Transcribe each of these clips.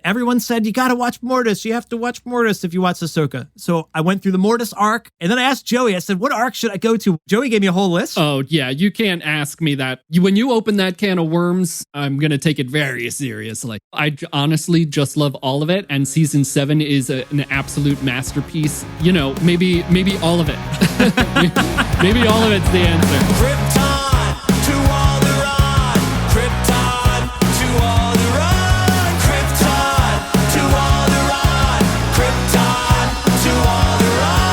everyone said, you got to watch Mortis. You have to watch Mortis if you watch Ahsoka. So I went through the Mortis arc, and then I asked Joey, I said, what arc should I go to? Joey gave me a whole list. Oh, yeah, you can't ask me that. When you open that can of worms, I'm going to take it very seriously. I honestly just love all of it, and season 7 is an absolute masterpiece. You know, maybe all of it. Maybe all of it's the answer. Krypton to Alderaan. Krypton to Alderaan. Krypton to Alderaan. Krypton to Alderaan.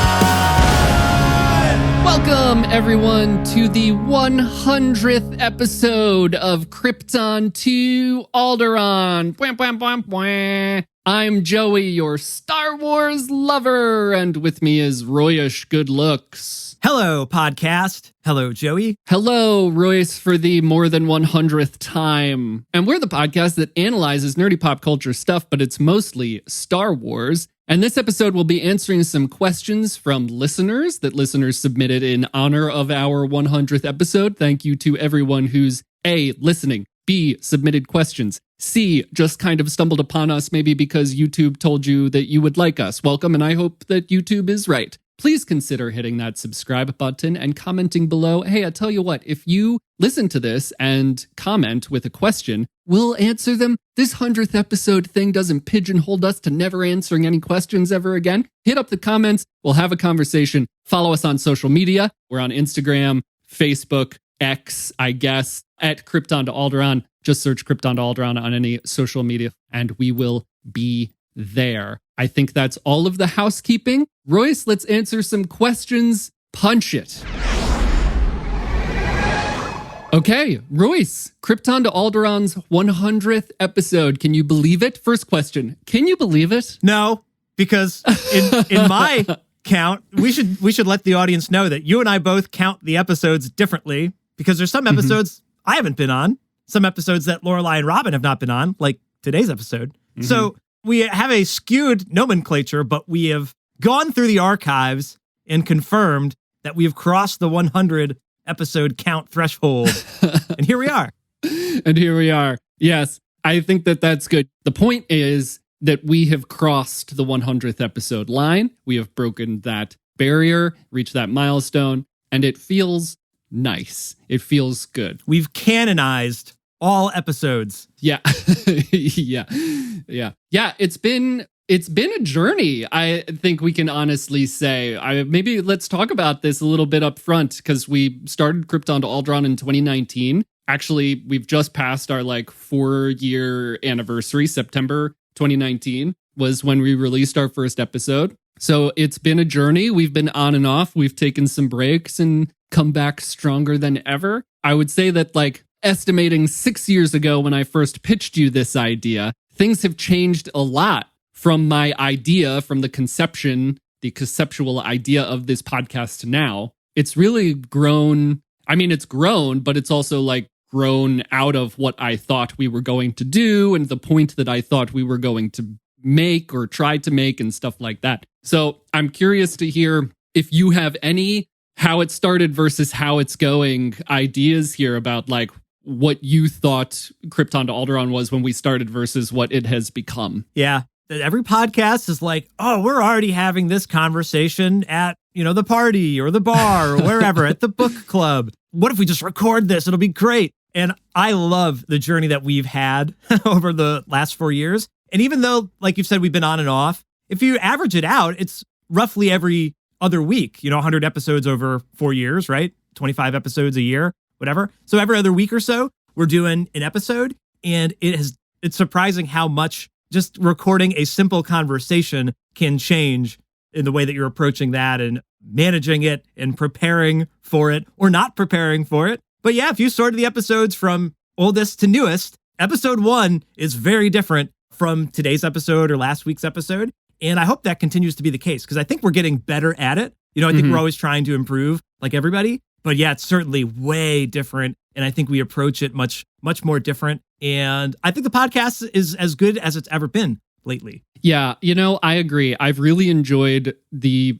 Welcome, everyone, to the 100th episode of Krypton to Alderaan. Bwah, bwah, bwah, bwah. I'm Joey, your Star Wars lover, and with me is Royce Good Looks. Hello, podcast. Hello, Joey. Hello, Royce, for the more than 100th time. And we're the podcast that analyzes nerdy pop culture stuff, but it's mostly Star Wars. And this episode will be answering some questions from listeners that listeners submitted in honor of our 100th episode. Thank you to everyone who's A, listening, B, submitted questions, C, just kind of stumbled upon us maybe because YouTube told you that you would like us. Welcome, and I hope that YouTube is right. Please consider hitting that subscribe button and commenting below. Hey, I tell you what, if you listen to this and comment with a question, we'll answer them. This 100th episode thing doesn't pigeonhole us to never answering any questions ever again. Hit up the comments. We'll have a conversation. Follow us on social media. We're on Instagram, Facebook, X, I guess, at Krypton to Alderaan. Just search Krypton to Alderaan on any social media, and we will be there. I think that's all of the housekeeping. Royce, let's answer some questions. Punch it. Okay, Royce, Krypton to Alderaan's 100th episode. Can you believe it? First question, can you believe it? No, because in my count, we should let the audience know that you and I both count the episodes differently, because there's some episodes I haven't been on, some episodes that Lorelai and Robin have not been on, like today's episode. So we have a skewed nomenclature, but we have gone through the archives and confirmed that we have crossed the 100 episode count threshold. And here we are. And here we are. Yes, I think that that's good. The point is that we have crossed the 100th episode line. We have broken that barrier, reached that milestone, and it feels nice. It feels good. We've canonized all episodes. Yeah. Yeah. It's been a journey. I think we can honestly say. Maybe let's talk about this a little bit up front, because we started Krypton to Alderaan in 2019. Actually, we've just passed our 4-year anniversary. September 2019 was when we released our first episode. So it's been a journey. We've been on and off. We've taken some breaks and come back stronger than ever. I would say that estimating 6 years ago when I first pitched you this idea, things have changed a lot from my idea, from the conceptual idea of this podcast to now. It's really grown. I mean, it's grown, but it's also grown out of what I thought we were going to do and the point that I thought we were going to make or try to make and stuff like that. So I'm curious to hear if you have any how it started versus how it's going ideas here about what you thought Krypton to Alderaan was when we started versus what it has become. Yeah. Every podcast is we're already having this conversation at, the party or the bar or wherever, at the book club. What if we just record this? It'll be great. And I love the journey that we've had over the last 4 years. And even though, like you've said, we've been on and off, if you average it out, it's roughly every other week, 100 episodes over 4 years, right? 25 episodes a year, whatever. So every other week or so, we're doing an episode. And it's surprising how much just recording a simple conversation can change in the way that you're approaching that and managing it and preparing for it or not preparing for it. But yeah, if you sorted the episodes from oldest to newest, episode 1 is very different from today's episode or last week's episode. And I hope that continues to be the case, because I think we're getting better at it. I think we're always trying to improve like everybody. But yeah, it's certainly way different. And I think we approach it much, much more different. And I think the podcast is as good as it's ever been lately. Yeah, I agree. I've really enjoyed the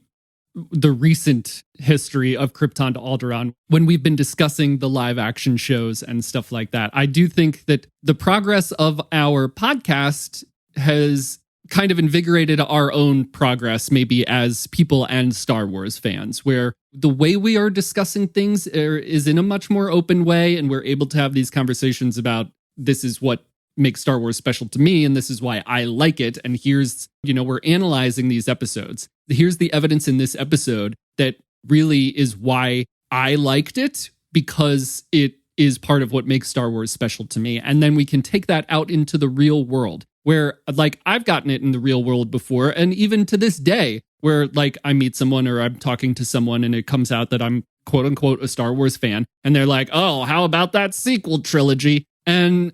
recent history of Krypton to Alderaan when we've been discussing the live action shows and stuff like that. I do think that the progress of our podcast has kind of invigorated our own progress, maybe as people and Star Wars fans, where the way we are discussing things is in a much more open way, and we're able to have these conversations about this is what makes Star Wars special to me, and this is why I like it. And here's, we're analyzing these episodes. Here's the evidence in this episode that really is why I liked it, because it is part of what makes Star Wars special to me. And then we can take that out into the real world, where like I've gotten it in the real world before, and even to this day, where like I meet someone or I'm talking to someone and it comes out that I'm quote unquote a Star Wars fan, and they're like, oh, how about that sequel trilogy? And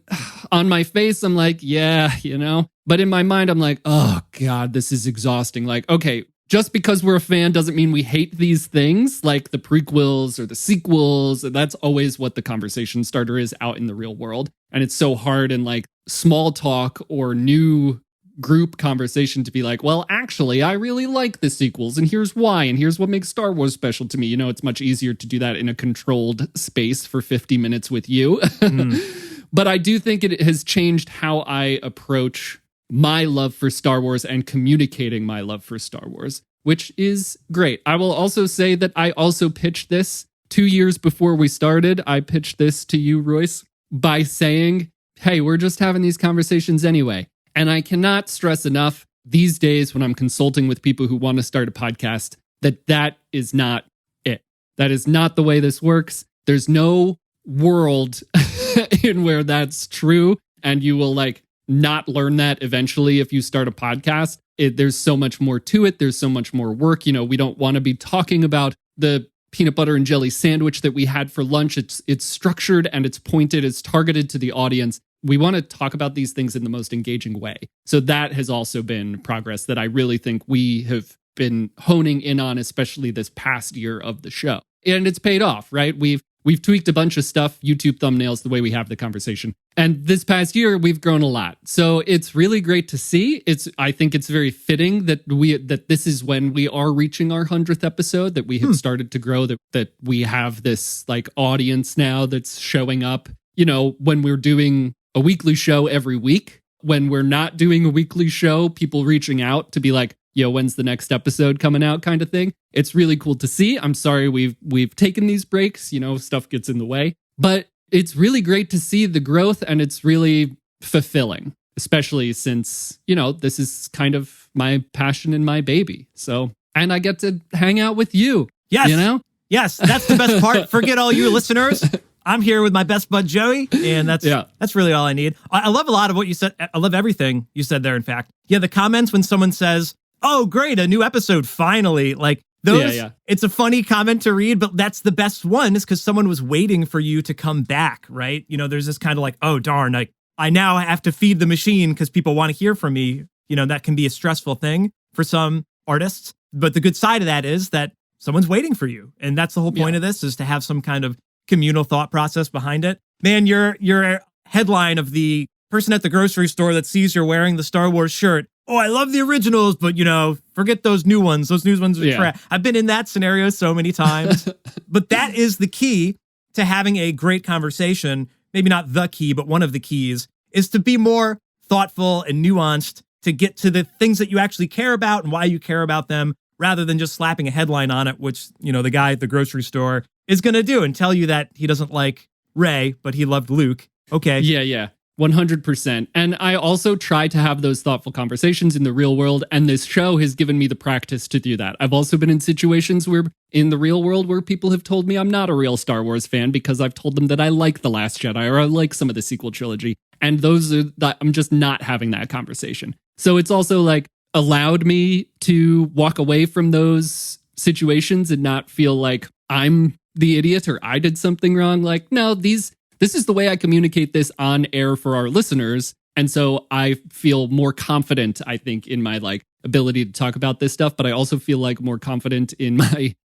on my face, I'm like, yeah, but in my mind, I'm like, oh God, this is exhausting. Like, okay, just because we're a fan doesn't mean we hate these things, like the prequels or the sequels. That's always what the conversation starter is out in the real world. And it's so hard in like small talk or new group conversation to be like, well, actually, I really like the sequels, and here's why, and here's what makes Star Wars special to me. It's much easier to do that in a controlled space for 50 minutes with you. But I do think it has changed how I approach my love for Star Wars and communicating my love for Star Wars, which is great. I will also say that I also pitched this 2 years before we started. I pitched this to you, Royce, by saying, hey, we're just having these conversations anyway. And I cannot stress enough these days when I'm consulting with people who want to start a podcast that is not it. That is not the way this works. There's no world in where that's true. And you will like not learn that eventually if you start a podcast. There's so much more to it. There's so much more work. We don't want to be talking about the peanut butter and jelly sandwich that we had for lunch. It's structured and it's pointed. It's targeted to the audience. We want to talk about these things in the most engaging way. So that has also been progress that I really think we have been honing in on, especially this past year of the show. And it's paid off, right? We've tweaked a bunch of stuff, YouTube thumbnails, the way we have the conversation. And this past year, we've grown a lot. So it's really great to see. I think it's very fitting that this is when we are reaching our 100th episode, that we have started to grow, that we have this like audience now that's showing up, when we're doing a weekly show every week. When we're not doing a weekly show, people reaching out to be like, when's the next episode coming out kind of thing. It's really cool to see. I'm sorry we've taken these breaks, stuff gets in the way, but it's really great to see the growth, and it's really fulfilling, especially since, this is kind of my passion and my baby. So, and I get to hang out with you. Yes. Yes, that's the best part. Forget all you listeners. I'm here with my best bud, Joey, and that's really all I need. I love a lot of what you said. I love everything you said there, in fact. Yeah, the comments when someone says, oh, great, a new episode, finally. Like, those, it's a funny comment to read, but that's the best one, is because someone was waiting for you to come back, right? There's this kind of like, oh, darn, I now have to feed the machine because people want to hear from me. That can be a stressful thing for some artists. But the good side of that is that someone's waiting for you. And that's the whole point of this, is to have some kind of communal thought process behind it. Man, your headline of the person at the grocery store that sees you're wearing the Star Wars shirt. Oh, I love the originals, but forget those new ones. Those new ones are trash. I've been in that scenario so many times. But that is the key to having a great conversation. Maybe not the key, but one of the keys is to be more thoughtful and nuanced, to get to the things that you actually care about and why you care about them, rather than just slapping a headline on it, which, the guy at the grocery store is going to do, and tell you that he doesn't like Rey, but he loved Luke. Okay. Yeah. 100%. And I also try to have those thoughtful conversations in the real world, and this show has given me the practice to do that. I've also been in situations where in the real world where people have told me I'm not a real Star Wars fan because I've told them that I like The Last Jedi or I like some of the sequel trilogy. And I'm just not having that conversation. So it's also like allowed me to walk away from those situations and not feel like I'm the idiot or I did something wrong. Like, no, this is the way I communicate this on air for our listeners. And so I feel more confident, I think, in my ability to talk about this stuff, but I also feel more confident in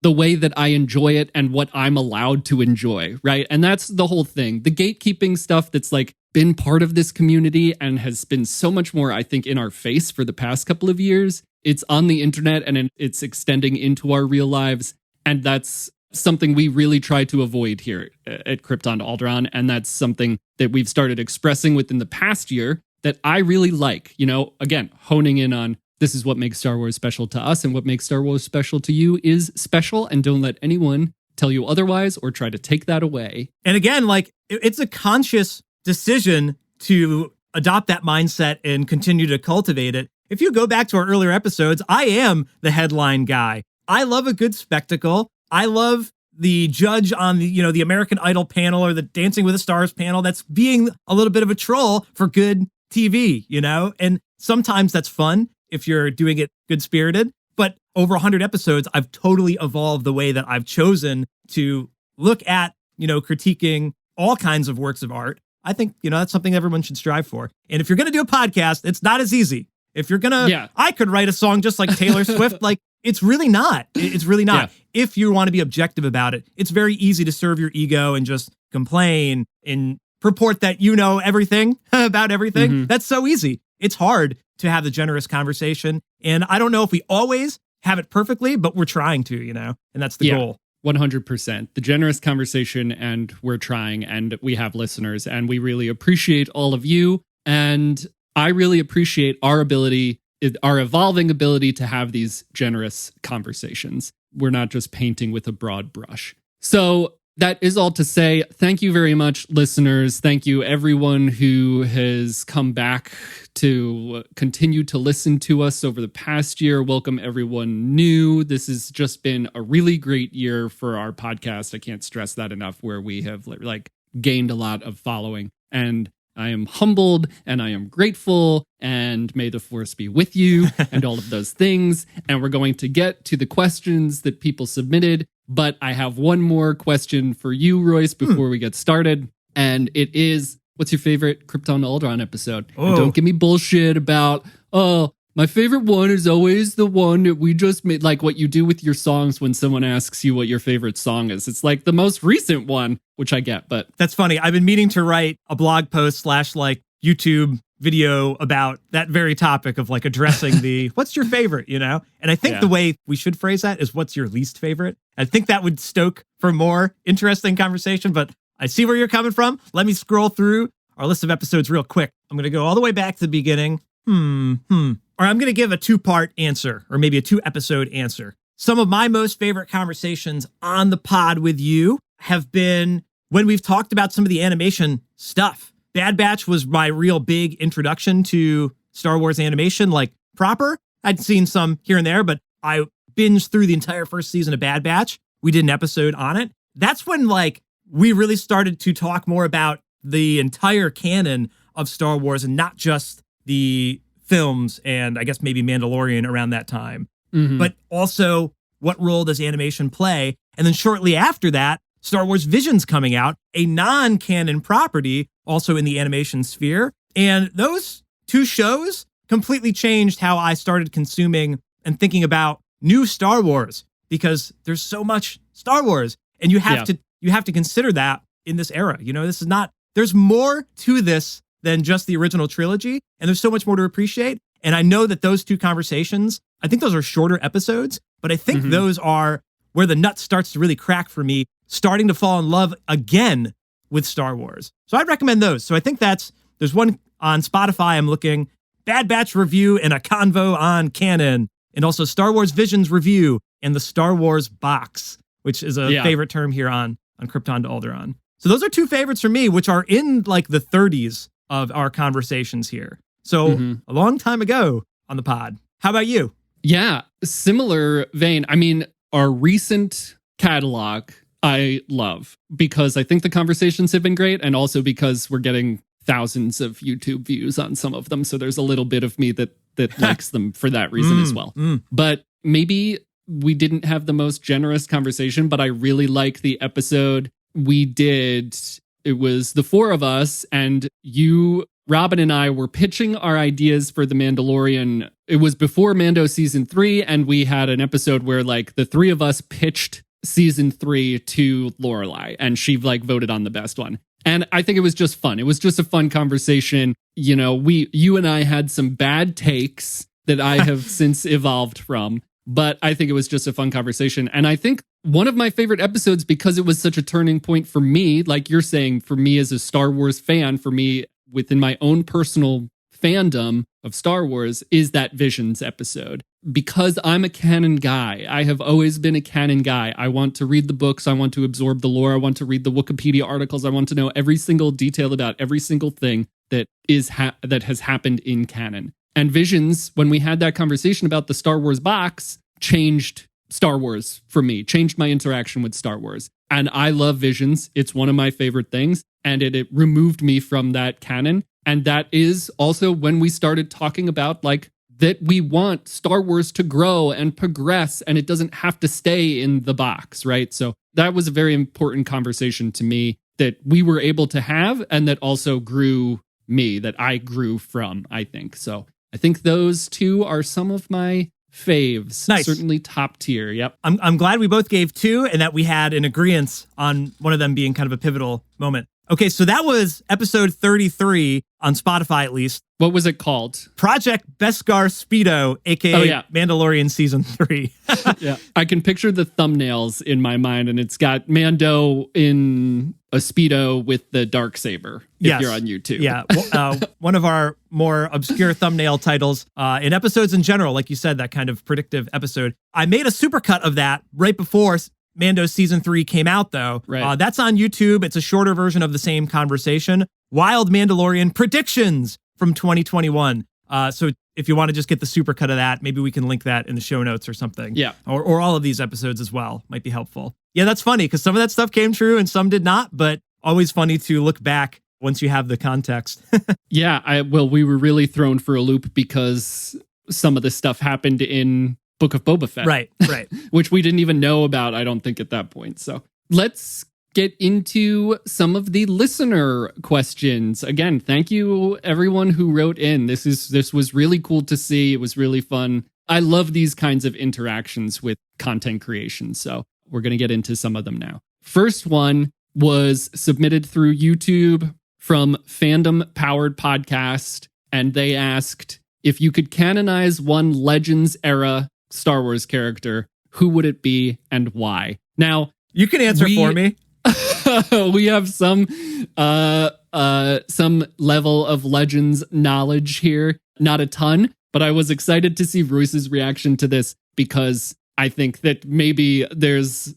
the way that I enjoy it and what I'm allowed to enjoy, right? And that's the whole thing. The gatekeeping stuff that's been part of this community and has been so much more, I think, in our face for the past couple of years. It's on the internet and it's extending into our real lives. And that's something we really try to avoid here at Krypton to Alderaan. And that's something that we've started expressing within the past year that I really like. You know, again, honing in on this is what makes Star Wars special to us, and what makes Star Wars special to you is special, and don't let anyone tell you otherwise or try to take that away. And again, like, it's a conscious decision to adopt that mindset and continue to cultivate it. If you go back to our earlier episodes, I am the headline guy. I love a good spectacle. I love the judge on the, you know, the American Idol panel or the Dancing with the Stars panel that's being a little bit of a troll for good TV, you know? And sometimes that's fun if you're doing it good-spirited. But over 100 episodes, I've totally evolved the way that I've chosen to look at, you know, critiquing all kinds of works of art. I think, you know, that's something everyone should strive for. And if you're going to do a podcast, it's not as easy. If you're going to, I could write a song just like Taylor Swift. Like, it's really not. It's really not. Yeah. If you want to be objective about it, it's very easy to serve your ego and just complain and purport that you know everything about everything. Mm-hmm. That's so easy. It's hard to have the generous conversation. And I don't know if we always have it perfectly, but we're trying to, you know, and that's the goal. 100%. The generous conversation, and we're trying, and we have listeners, and we really appreciate all of you. And I really appreciate our evolving ability to have these generous conversations. We're not just painting with a broad brush. So that is all to say, thank you very much, listeners. Thank you, everyone who has come back to continue to listen to us over the past year. Welcome, everyone new. This has just been a really great year for our podcast. I can't stress that enough, where we have like gained a lot of following. And I am humbled and I am grateful, and may the force be with you and all of those things. And we're going to get to the questions that people submitted. But I have one more question for you, Royce, before we get started. And it is, what's your favorite Krypton Alderaan episode? And don't give me bullshit about, my favorite one is always the one that we just made, like what you do with your songs when someone asks you what your favorite song is. It's like the most recent one, which I get, but... That's funny. I've been meaning to write a blog post / like YouTube video about that very topic of like addressing the, what's your favorite, you know? And I think the way we should phrase that is, what's your least favorite? I think that would stoke for more interesting conversation, but I see where you're coming from. Let me scroll through our list of episodes real quick. I'm going to go all the way back to the beginning. Or I'm going to give a 2-part answer, or maybe a 2-episode answer. Some of my most favorite conversations on the pod with you have been when we've talked about some of the animation stuff. Bad Batch was my real big introduction to Star Wars animation, like proper. I'd seen some here and there, but I binged through the entire first season of Bad Batch. We did an episode on it. That's when like we really started to talk more about the entire canon of Star Wars and not just the films and I guess maybe Mandalorian around that time. Mm-hmm. But also, what role does animation play? And then shortly after that, Star Wars Visions coming out, a non-canon property, also in the animation sphere. And those 2 shows completely changed how I started consuming and thinking about new Star Wars, because there's so much Star Wars, and you have to consider that in this era. You know, this is not, there's more to this than just the original trilogy, and there's so much more to appreciate. And I know that those 2 conversations, I think those are shorter episodes, but I think those are where the nut starts to really crack for me, starting to fall in love again with Star Wars. So I'd recommend those. So I think there's one on Spotify I'm looking, Bad Batch review and a convo on canon, and also Star Wars Visions review and the Star Wars box, which is a favorite term here on Krypton to Alderaan. So those are 2 favorites for me, which are in like the 30s of our conversations here. So a long time ago on the pod. How about you? Yeah, similar vein. I mean, our recent catalog, I love, because I think the conversations have been great, and also because we're getting thousands of YouTube views on some of them. So there's a little bit of me that likes them for that reason as well. But maybe we didn't have the most generous conversation, but I really like the episode we did. It was the 4 of us, and you, Robin, and I were pitching our ideas for The Mandalorian. It was before Mando season 3, and we had an episode where like the 3 of us pitched season 3 to Lorelai, and she like voted on the best one. And I think it was just fun. It was just a fun conversation. You know, you and I had some bad takes that I have since evolved from, but I think it was just a fun conversation. And I think one of my favorite episodes, because it was such a turning point for me, like you're saying, for me as a Star Wars fan, for me within my own personal fandom of Star Wars is that Visions episode. Because I'm a canon guy, I have always been a canon guy. I want to read the books. I want to absorb the lore. I want to read the Wikipedia articles. I want to know every single detail about every single thing that that has happened in canon. And Visions, when we had that conversation about the Star Wars box, changed Star Wars for me, changed my interaction with Star Wars. And I love Visions. It's one of my favorite things. And it removed me from that canon. And that is also when we started talking about like that we want Star Wars to grow and progress, and it doesn't have to stay in the box, right? So that was a very important conversation to me that we were able to have, and that also grew me, that I grew from, I think. So I think those two are some of my faves. Nice. Certainly top tier. Yep. I'm glad we both gave two and that we had an agreement on one of them being kind of a pivotal moment. Okay, so that was episode 33 on Spotify, at least. What was it called? Project Beskar Speedo, aka Mandalorian Season 3. Yeah, I can picture the thumbnails in my mind, and it's got Mando in a Speedo with the Darksaber, if you're on YouTube. Yeah, one of our more obscure thumbnail titles in episodes in general, like you said, that kind of predictive episode. I made a supercut of that right before Mando Season 3 came out, though. Right. That's on YouTube. It's a shorter version of the same conversation. Wild Mandalorian predictions from 2021. So if you want to just get the supercut of that, maybe we can link that in the show notes or something. Yeah. Or all of these episodes as well. Might be helpful. Yeah, that's funny because some of that stuff came true and some did not, but always funny to look back once you have the context. Yeah, we were really thrown for a loop because some of this stuff happened in Book of Boba Fett. Right. Which we didn't even know about, I don't think, at that point. So let's get into some of the listener questions. Again, thank you everyone who wrote in. This was really cool to see. It was really fun. I love these kinds of interactions with content creation. So we're going to get into some of them now. First one was submitted through YouTube from Fandom Powered Podcast. And they asked, if you could canonize one Legends era Star Wars character, who would it be and why? Now, you can answer for me. We have some level of Legends knowledge here. Not a ton, but I was excited to see Royce's reaction to this because I think that maybe there's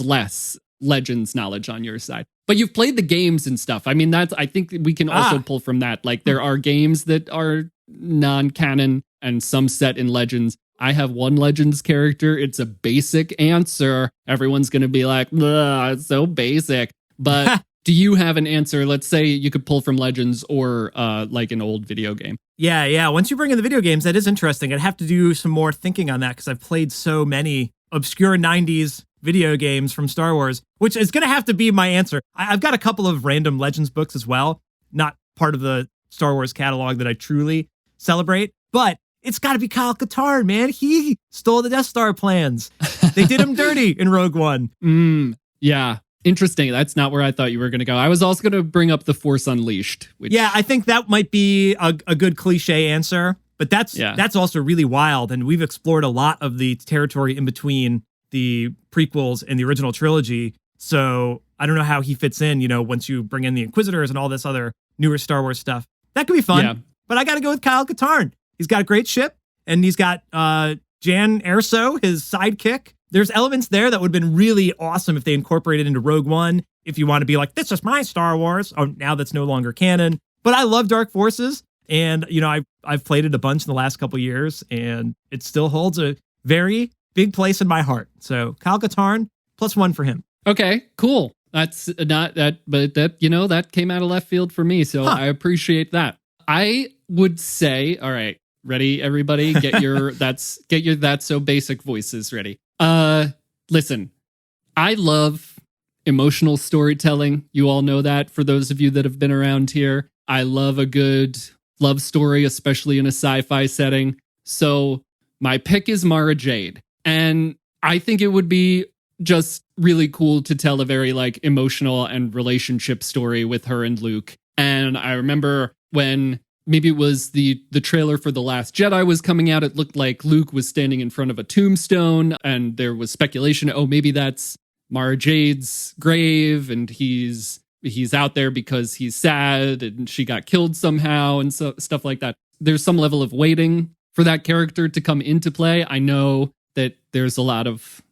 less Legends knowledge on your side. But you've played the games and stuff. I mean, I think we can also pull from that. Like there are games that are non-canon and some set in Legends. I have one Legends character. It's a basic answer. Everyone's going to be like, it's so basic. But do you have an answer? Let's say you could pull from Legends or like an old video game. Yeah. Once you bring in the video games, that is interesting. I'd have to do some more thinking on that because I've played so many obscure 90s video games from Star Wars, which is going to have to be my answer. I've got a couple of random Legends books as well, not part of the Star Wars catalog that I truly celebrate, but it's got to be Kyle Katarn, man. He stole the Death Star plans. They did him dirty in Rogue One. Yeah. Interesting. That's not where I thought you were going to go. I was also going to bring up The Force Unleashed. Yeah, I think that might be a good cliche answer, but that's also really wild. And we've explored a lot of the territory in between the prequels and the original trilogy. So I don't know how he fits in, once you bring in the Inquisitors and all this other newer Star Wars stuff. That could be fun. Yeah. But I got to go with Kyle Katarn. He's got a great ship, and he's got Jan Erso, his sidekick. There's elements there that would have been really awesome if they incorporated into Rogue One. If you want to be like, this is my Star Wars. Oh, now that's no longer canon. But I love Dark Forces, and I've played it a bunch in the last couple years, and it still holds a very big place in my heart. So Kyle Katarn, +1 for him. Okay, cool. That's not that, but that came out of left field for me. So I appreciate that. I would say, all right. Ready, everybody? Get your that's so basic voices ready. Listen, I love emotional storytelling. You all know that for those of you that have been around here. I love a good love story, especially in a sci-fi setting. So my pick is Mara Jade. And I think it would be just really cool to tell a very emotional and relationship story with her and Luke. And I remember when maybe it was the trailer for The Last Jedi was coming out, it looked like Luke was standing in front of a tombstone, and there was speculation, maybe that's Mara Jade's grave, and he's out there because he's sad, and she got killed somehow, and so stuff like that. there's some level of waiting for that character to come into play. I know that there's a lot of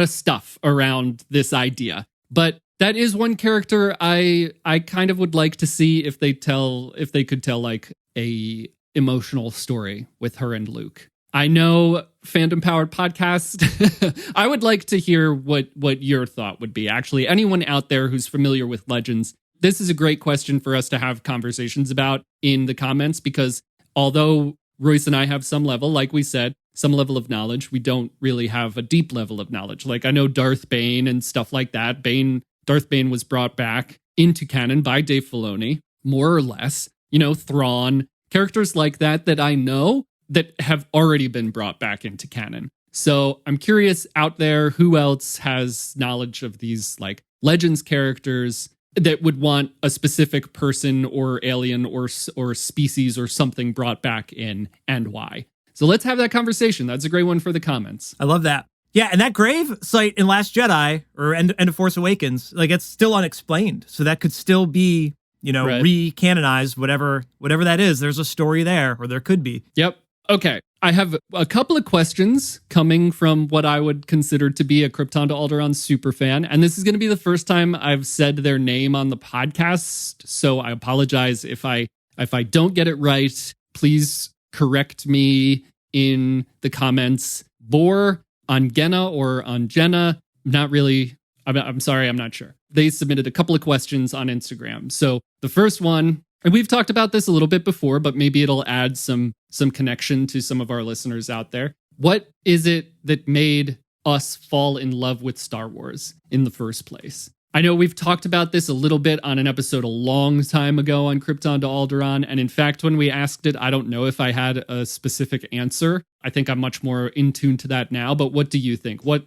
stuff around this idea, but that is one character I kind of would like to see if they could tell like a emotional story with her and Luke. I know Fandom Powered Podcast. I would like to hear what your thought would be. Actually, anyone out there who's familiar with Legends, this is a great question for us to have conversations about in the comments, because although Royce and I have some level, like we said, some level of knowledge, we don't really have a deep level of knowledge. Like I know Darth Bane and stuff like that. Darth Bane was brought back into canon by Dave Filoni, more or less. You know, Thrawn, characters like that I know that have already been brought back into canon. So I'm curious out there who else has knowledge of these like Legends characters that would want a specific person or alien or species or something brought back in, and why. So let's have that conversation. That's a great one for the comments. I love that. Yeah, and that grave site in Last Jedi or End of Force Awakens, like it's still unexplained. So that could still be, you know, right, re-canonized, whatever that is. There's a story there, or there could be. Yep. Okay. I have a couple of questions coming from what I would consider to be a Krypton to Alderaan superfan. And this is going to be the first time I've said their name on the podcast. So I apologize if I don't get it right. Please correct me in the comments. Bor Angena or Angena. Not really. I'm sorry. I'm not sure. They submitted a couple of questions on Instagram. So the first one, and we've talked about this a little bit before, but maybe it'll add some connection to some of our listeners out there. What is it that made us fall in love with Star Wars in the first place? I know we've talked about this a little bit on an episode a long time ago on Krypton to Alderaan. And in fact, when we asked it, I don't know if I had a specific answer. I think I'm much more in tune to that now. But what do you think? What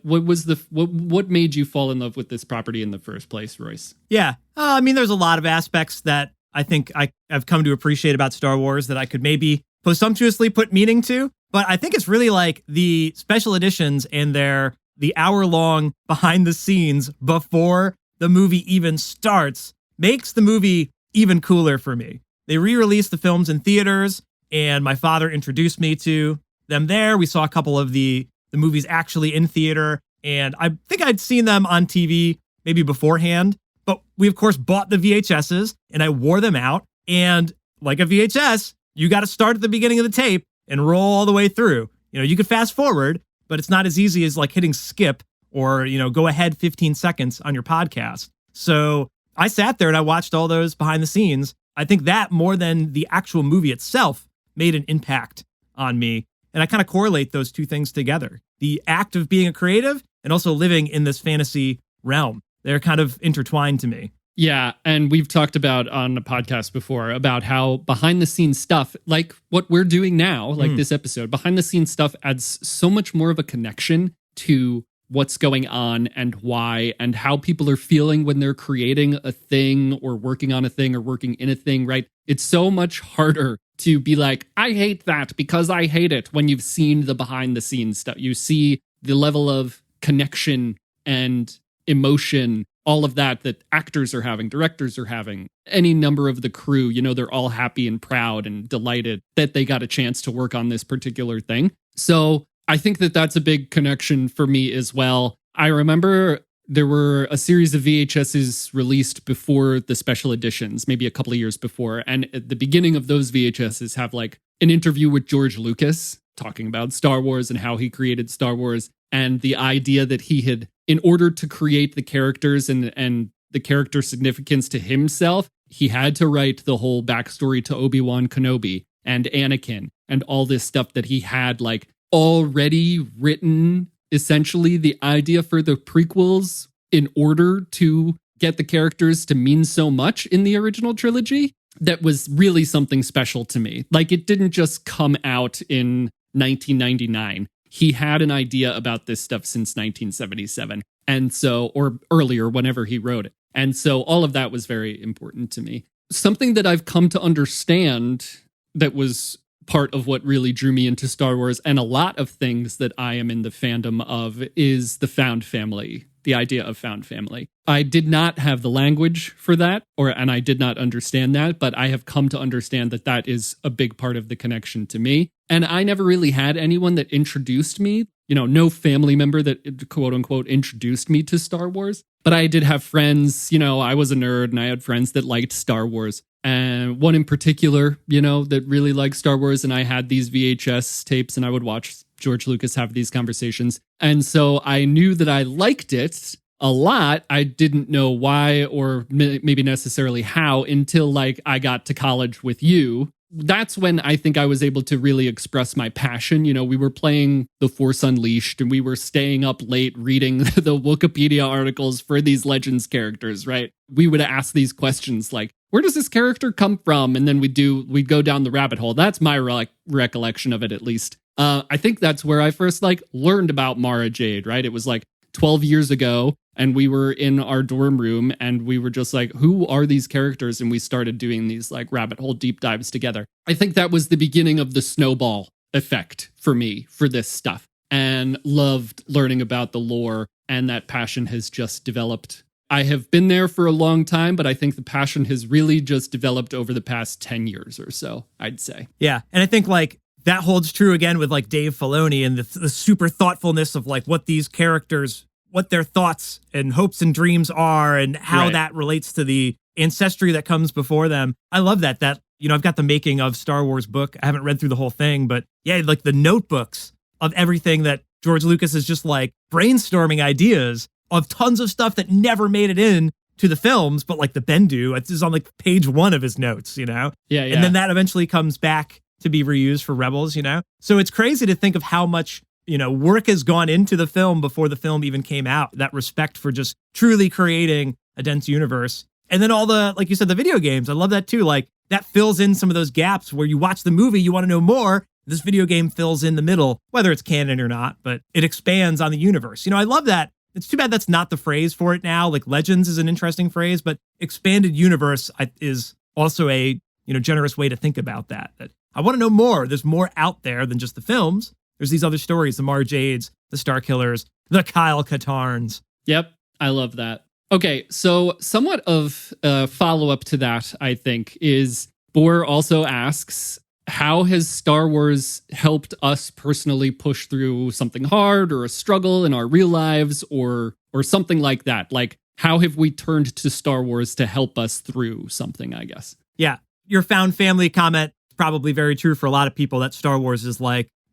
made you fall in love with this property in the first place, Royce? Yeah. I mean, there's a lot of aspects that I think I've come to appreciate about Star Wars that I could maybe presumptuously put meaning to. But I think it's really like the special editions and the hour-long behind the scenes before the movie even starts makes the movie even cooler for me. They re-released the films in theaters, and my father introduced me to them there. We saw a couple of the movies actually in theater, and I think I'd seen them on TV maybe beforehand. But we, of course, bought the VHSs, and I wore them out. And like a VHS, you got to start at the beginning of the tape and roll all the way through. You know, you could fast forward, but it's not as easy as like hitting skip or, you know, go ahead 15 seconds on your podcast. So I sat there and I watched all those behind the scenes. I think that more than the actual movie itself made an impact on me. And I kind of correlate those two things together. The act of being a creative and also living in this fantasy realm. They're kind of intertwined to me. Yeah, and we've talked about on the podcast before about how behind the scenes stuff, like what we're doing now, like this episode, behind the scenes stuff adds so much more of a connection to what's going on and why and how people are feeling when they're creating a thing or working on a thing or working in a thing, right? It's so much harder to be like, I hate that because I hate it, when you've seen the behind the scenes stuff. You see the level of connection and emotion, all of that actors are having, directors are having, any number of the crew, you know, they're all happy and proud and delighted that they got a chance to work on this particular thing. So I think that that's a big connection for me as well. I remember there were a series of VHSs released before the special editions, maybe a couple of years before. And at the beginning of those VHSs have like an interview with George Lucas talking about Star Wars and how he created Star Wars, and the idea that he had, in order to create the characters and the character significance to himself, he had to write the whole backstory to Obi-Wan Kenobi and Anakin and all this stuff that he had like already written, essentially the idea for the prequels in order to get the characters to mean so much in the original trilogy. That was really something special to me. Like, it didn't just come out in 1999. He had an idea about this stuff since 1977. And so, or earlier, whenever he wrote it. And so all of that was very important to me. Something that I've come to understand that was part of what really drew me into Star Wars, and a lot of things that I am in the fandom of, is the found family the idea of found family. I did not have the language for that, and I did not understand that, but I have come to understand that that is a big part of the connection to me. And I never really had anyone that introduced me, no family member that quote unquote introduced me to Star Wars. But I did have friends, I was a nerd and I had friends that liked Star Wars. And one in particular, that really liked Star Wars. And I had these VHS tapes and I would watch George Lucas have these conversations. And so I knew that I liked it a lot. I didn't know why or maybe necessarily how until I got to college with you. That's when I think I was able to really express my passion. We were playing The Force Unleashed and we were staying up late reading the Wikipedia articles for these Legends characters, right? We would ask these questions like, where does this character come from? And then we'd go down the rabbit hole. That's my recollection of it, at least. I think that's where I first learned about Mara Jade, right? It was 12 years ago. And we were in our dorm room and we were just who are these characters? And we started doing these rabbit hole deep dives together. I think that was the beginning of the snowball effect for me for this stuff, and loved learning about the lore. And that passion has just developed. I have been there for a long time, but I think the passion has really just developed over the past 10 years or so, I'd say. Yeah. And I think that holds true again with Dave Filoni and the super thoughtfulness of what these characters, what their thoughts and hopes and dreams are and how that relates to the ancestry that comes before them. I love that. I've got the making of Star Wars book. I haven't read through the whole thing, but yeah, the notebooks of everything that George Lucas is just brainstorming ideas of tons of stuff that never made it in to the films, but the Bendu, it's on page 1 of his notes, Yeah. And then that eventually comes back to be reused for Rebels, So it's crazy to think of how much work has gone into the film before the film even came out. That respect for just truly creating a dense universe. And then all the, like you said, the video games. I love that too. That fills in some of those gaps where you watch the movie, you want to know more. This video game fills in the middle, whether it's canon or not, but it expands on the universe. I love that. It's too bad that's not the phrase for it now. Legends is an interesting phrase, but expanded universe is also a, generous way to think about that. That I want to know more. There's more out there than just the films. There's these other stories, the Mara Jades, the Star Killers, the Kyle Katarns. Yep, I love that. Okay, so somewhat of a follow-up to that, I think, is Boar also asks, how has Star Wars helped us personally push through something hard or a struggle in our real lives or something like that? How have we turned to Star Wars to help us through something, I guess? Yeah, your found family comment is probably very true for a lot of people, that Star Wars is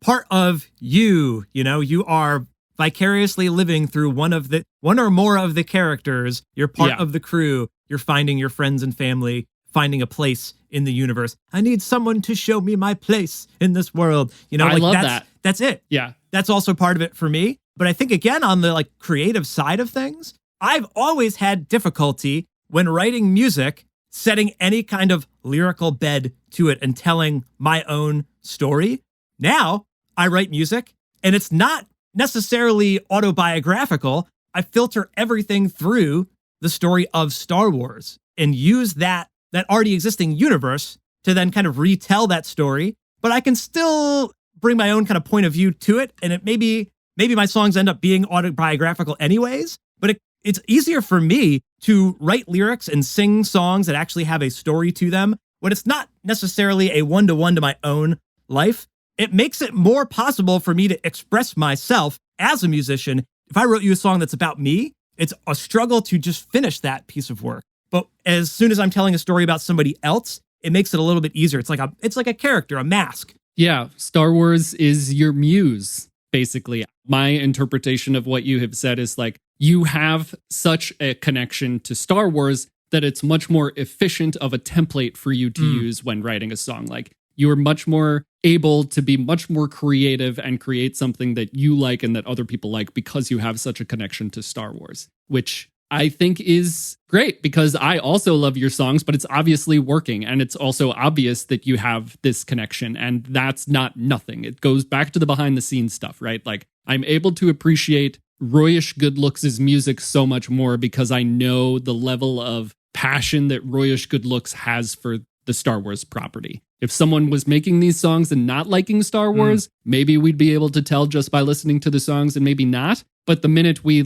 part of you. You are vicariously living through one or more of the characters. You're part of the crew. You're finding your friends and family, finding a place in the universe. I need someone to show me my place in this world. I love that. That's it. Yeah. That's also part of it for me. But I think again, on the creative side of things, I've always had difficulty when writing music, setting any kind of lyrical bed to it and telling my own story. Now, I write music, and it's not necessarily autobiographical. I filter everything through the story of Star Wars and use that already existing universe to then kind of retell that story. But I can still bring my own kind of point of view to it, and it maybe my songs end up being autobiographical anyways. But it's easier for me to write lyrics and sing songs that actually have a story to them when it's not necessarily a one-to-one to my own life. It makes it more possible for me to express myself as a musician. If I wrote you a song that's about me, it's a struggle to just finish that piece of work. But as soon as I'm telling a story about somebody else, it makes it a little bit easier. It's like a character, a mask. Yeah, Star Wars is your muse, basically. My interpretation of what you have said is you have such a connection to Star Wars that it's much more efficient of a template for you to use when writing a song. You're much more able to be much more creative and create something that you like and that other people like because you have such a connection to Star Wars, which I think is great because I also love your songs, but it's obviously working. And it's also obvious that you have this connection, and that's not nothing. It goes back to the behind the scenes stuff, right? I'm able to appreciate Royish Goodlooks' music so much more because I know the level of passion that Royish Goodlooks has for the Star Wars property. If someone was making these songs and not liking Star Wars, maybe we'd be able to tell just by listening to the songs and maybe not. But the minute we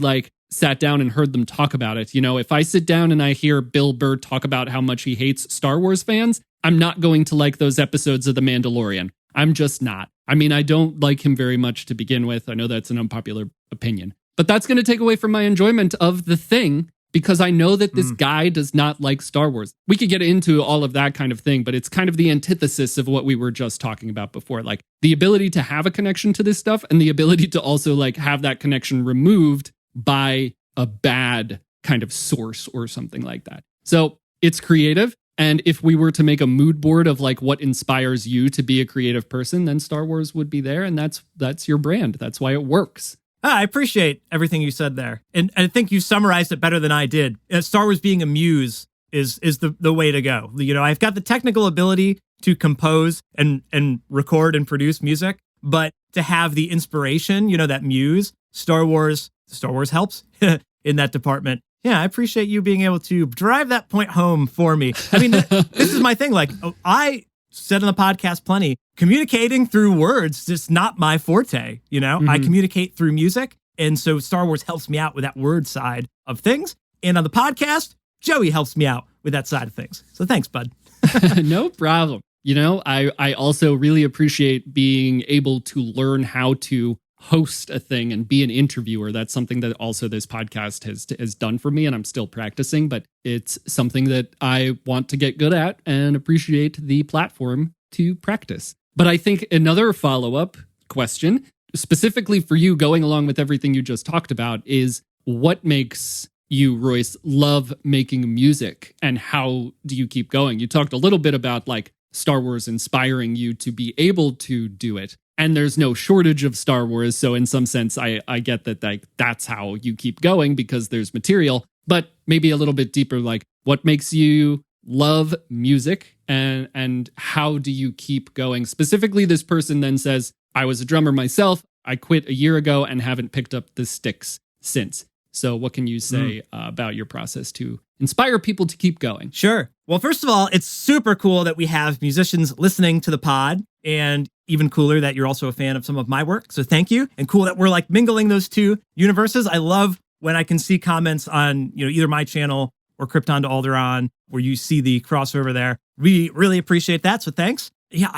sat down and heard them talk about it. You know, if I sit down and I hear Bill Burr talk about how much he hates Star Wars fans, I'm not going to like those episodes of The Mandalorian. I'm just not. I mean, I don't like him very much to begin with. I know that's an unpopular opinion, but that's going to take away from my enjoyment of The Thing, because I know that this guy does not like Star Wars. We could get into all of that kind of thing, but it's kind of the antithesis of what we were just talking about before. Like the ability to have a connection to this stuff and the ability to also like have that connection removed by a bad kind of source or something like that. So it's creative. And if we were to make a mood board of like what inspires you to be a creative person, then Star Wars would be there. And that's your brand. That's why it works. I appreciate everything you said there. And I think you summarized it better than I did. Star Wars being a muse is the way to go. You know, I've got the technical ability to compose and record and produce music, but to have the inspiration, you know, that muse, Star Wars helps in that department. Yeah, I appreciate you being able to drive that point home for me. I mean, this is my thing. Like I said on the podcast plenty, communicating through words is just not my forte. You know, I communicate through music. And so Star Wars helps me out with that word side of things. And on the podcast, Joey helps me out with that side of things. So thanks, bud. No problem. You know, I also really appreciate being able to learn how to host a thing and be an interviewer. That's something that also this podcast has done for me, and I'm still practicing, but it's something that I want to get good at and appreciate the platform to practice. But I think another follow-up question, specifically for you, going along with everything you just talked about, is what makes you, Royce, love making music, and how do you keep going? You talked a little bit about like Star Wars inspiring you to be able to do it. And there's no shortage of Star Wars. So in some sense, I get that like that's how you keep going because there's material. But maybe a little bit deeper, like what makes you love music and how do you keep going? Specifically, this person then says, I was a drummer myself. I quit a year ago and haven't picked up the sticks since. So what can you say about your process to inspire people to keep going? Sure. Well, first of all, it's super cool that we have musicians listening to the pod, and even cooler that you're also a fan of some of my work. So thank you. And cool that we're like mingling those two universes. I love when I can see comments on, you know, either my channel or Krypton to Alderaan, where you see the crossover there. We really appreciate that. So thanks. Yeah,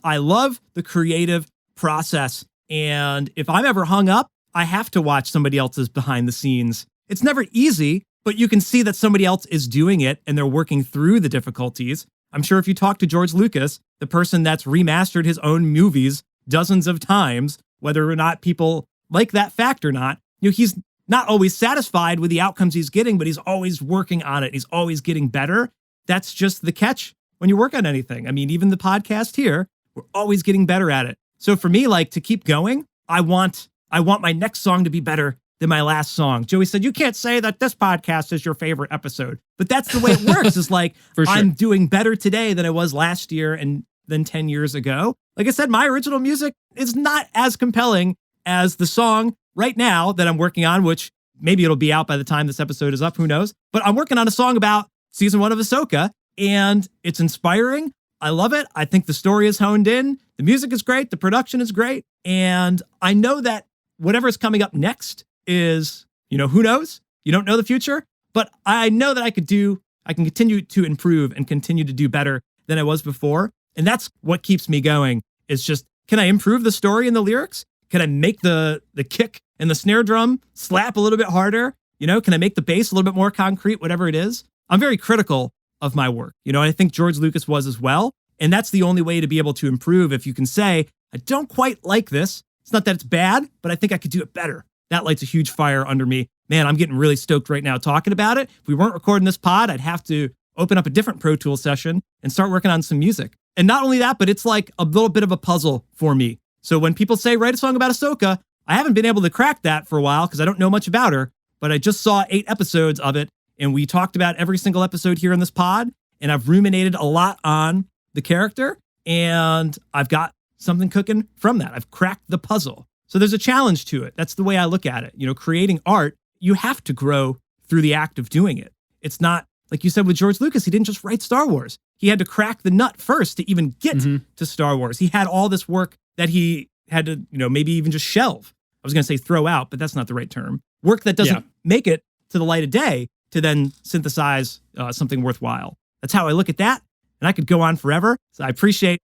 I love the creative process. And if I'm ever hung up, I have to watch somebody else's behind the scenes. It's never easy, but you can see that somebody else is doing it and they're working through the difficulties. I'm sure if you talk to George Lucas, the person that's remastered his own movies dozens of times, whether or not people like that fact or not, you know, he's not always satisfied with the outcomes he's getting, but he's always working on it. He's always getting better. That's just the catch when you work on anything. I mean, even the podcast here, we're always getting better at it. So for me, like to keep going, I want my next song to be better than my last song. Joey said, you can't say that this podcast is your favorite episode, but that's the way it works. It's like, For sure. I'm doing better today than I was last year and than 10 years ago. Like I said, my original music is not as compelling as the song right now that I'm working on, which maybe it'll be out by the time this episode is up. Who knows? But I'm working on a song about season 1 of Ahsoka, and it's inspiring. I love it. I think the story is honed in. The music is great. The production is great. And I know that whatever is coming up next is, you know, who knows? You don't know the future, but I know that I can continue to improve and continue to do better than I was before. And that's what keeps me going, is just, can I improve the story and the lyrics? Can I make the kick and the snare drum slap a little bit harder? You know, can I make the bass a little bit more concrete, whatever it is? I'm very critical of my work. You know, I think George Lucas was as well. And that's the only way to be able to improve. If you can say, I don't quite like this. It's not that it's bad, but I think I could do it better. That lights a huge fire under me. Man, I'm getting really stoked right now talking about it. If we weren't recording this pod, I'd have to open up a different Pro Tools session and start working on some music. And not only that, but it's like a little bit of a puzzle for me. So when people say, write a song about Ahsoka, I haven't been able to crack that for a while because I don't know much about her, but I just saw 8 episodes of it. And we talked about every single episode here in this pod. And I've ruminated a lot on the character, and I've got something cooking from that. I've cracked the puzzle. So there's a challenge to it. That's the way I look at it. You know, creating art, you have to grow through the act of doing it. It's not, like you said with George Lucas, he didn't just write Star Wars. He had to crack the nut first to even get to Star Wars. He had all this work that he had to, you know, maybe even just shelve was going to say throw out, but that's not the right term. Work that doesn't make it to the light of day to then synthesize something worthwhile. That's how I look at that. And I could go on forever. So I appreciate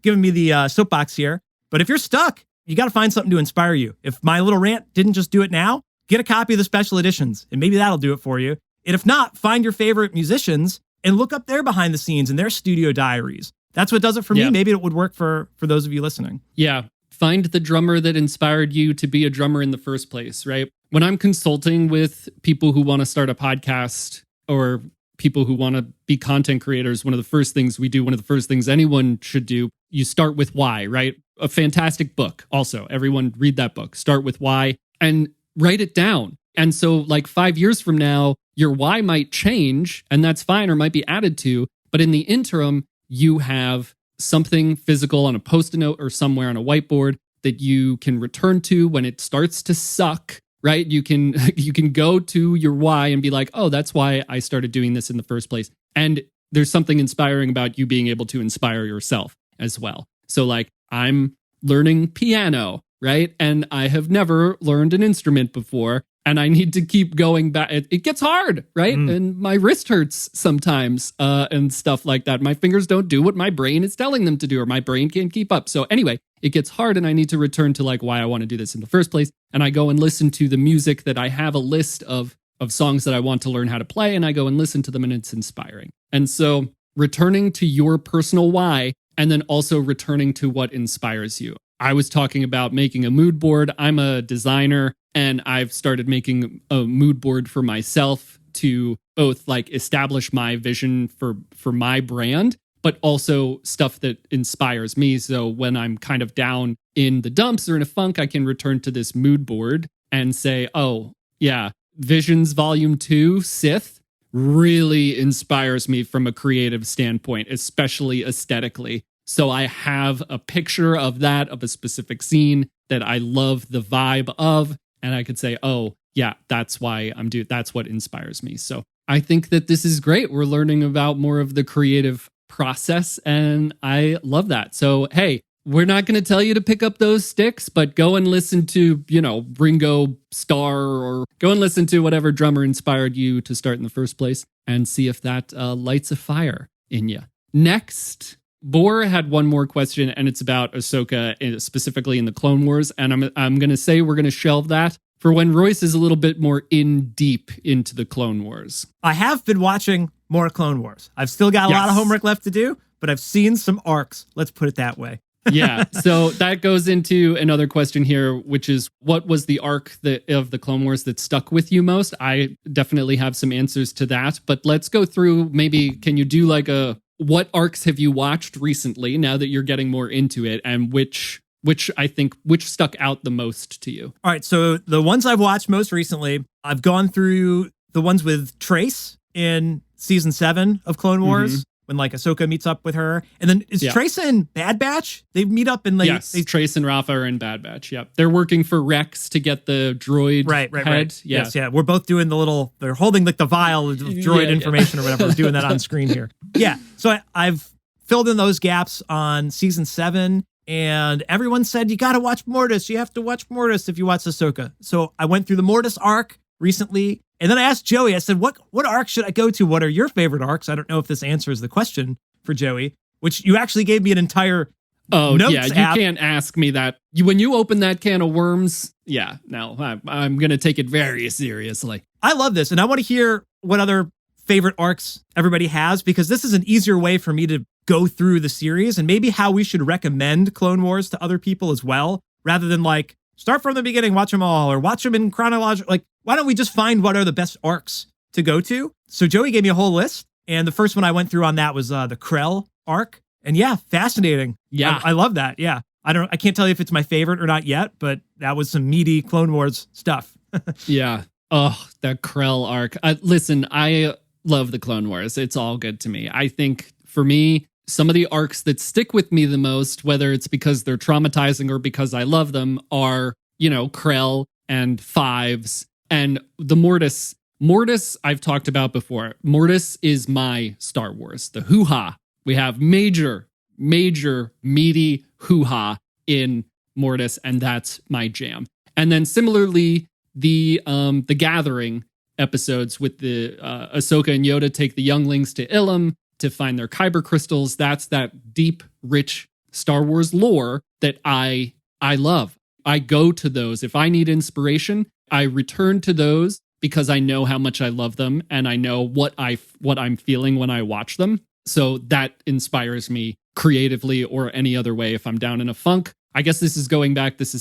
giving me the soapbox here. But if you're stuck, you got to find something to inspire you. If my little rant didn't just do it now, get a copy of the special editions and maybe that'll do it for you. And if not, find your favorite musicians and look up their behind the scenes and their studio diaries. That's what does it for me. Maybe it would work for those of you listening. Yeah. Find the drummer that inspired you to be a drummer in the first place, right? When I'm consulting with people who want to start a podcast or people who want to be content creators, one of the first things we do, one of the first things anyone should do, you start with why, right? A fantastic book. Also, everyone read that book. Start with why and write it down. And so like 5 years from now, your why might change and that's fine or might be added to. But in the interim, you have something physical on a Post-it note or somewhere on a whiteboard that you can return to when it starts to suck, right? You can go to your why and be like, oh, that's why I started doing this in the first place. And there's something inspiring about you being able to inspire yourself as well. So like I'm learning piano, right? And I have never learned an instrument before. And I need to keep going back. It gets hard, right? And my wrist hurts sometimes and stuff like that. My fingers don't do what my brain is telling them to do, or my brain can't keep up. So anyway, it gets hard and I need to return to like why I want to do this in the first place. And I go and listen to the music that I have a list of songs that I want to learn how to play. And I go and listen to them and it's inspiring. And so returning to your personal why and then also returning to what inspires you. I was talking about making a mood board. I'm a designer and I've started making a mood board for myself to both like establish my vision for my brand, but also stuff that inspires me. So when I'm kind of down in the dumps or in a funk, I can return to this mood board and say, oh, yeah, Visions Volume 2, Sith, really inspires me from a creative standpoint, especially aesthetically. So I have a picture of that, of a specific scene that I love the vibe of. And I could say, oh, yeah, that's why that's what inspires me. So I think that this is great. We're learning about more of the creative process and I love that. So, hey, we're not going to tell you to pick up those sticks, but go and listen to, Ringo Starr or go and listen to whatever drummer inspired you to start in the first place and see if that lights a fire in you. Next, Boar had one more question, and it's about Ahsoka, specifically in the Clone Wars. And I'm going to say we're going to shelve that for when Royce is a little bit more deep into the Clone Wars. I have been watching more Clone Wars. I've still got a lot of homework left to do, but I've seen some arcs. Let's put it that way. Yeah, so that goes into another question here, which is what was the arc of the Clone Wars that stuck with you most? I definitely have some answers to that, but let's go through. Maybe can you do like what arcs have you watched recently now that you're getting more into it, and which stuck out the most to you? All right, so the ones I've watched most recently, I've gone through the ones with Trace in season 7 of Clone Wars. When like Ahsoka meets up with her. And then is Trace in Bad Batch? They meet up in like... Yes, Trace and Rafa are in Bad Batch, yep. They're working for Rex to get the droid head. Yeah. Yes, yeah. We're both doing they're holding like the vial of droid information or whatever. We're doing that on screen here. Yeah, so I've filled in those gaps on season 7 and everyone said, you got to watch Mortis. You have to watch Mortis if you watch Ahsoka. So I went through the Mortis arc recently. And then I asked Joey, I said, what arc should I go to? What are your favorite arcs? I don't know if this answers the question for Joey, which you actually gave me an entire notes yeah, you app. Can't ask me that. When you open that can of worms, I'm going to take it very seriously. I love this. And I want to hear what other favorite arcs everybody has, because this is an easier way for me to go through the series and maybe how we should recommend Clone Wars to other people as well, rather than like, start from the beginning, watch them all, or watch them in chronological. Like, why don't we just find what are the best arcs to go to? So Joey gave me a whole list, and the first one I went through on that was the Krell arc. And yeah, fascinating. Yeah. I love that. Yeah. I can't tell you if it's my favorite or not yet, but that was some meaty Clone Wars stuff. Yeah. Oh, that Krell arc. Listen, I love the Clone Wars. It's all good to me. I think for me, some of the arcs that stick with me the most, whether it's because they're traumatizing or because I love them, are, Krell and Fives and the Mortis. Mortis, I've talked about before. Mortis is my Star Wars, the hoo-ha. We have major, meaty hoo-ha in Mortis, and that's my jam. And then similarly, the Gathering episodes with the Ahsoka and Yoda take the younglings to Ilum to find their kyber crystals. That's that deep, rich Star Wars lore that I love. I go to those. If I need inspiration, I return to those because I know how much I love them and I know what I'm feeling when I watch them. So that inspires me creatively or any other way if I'm down in a funk. I guess this is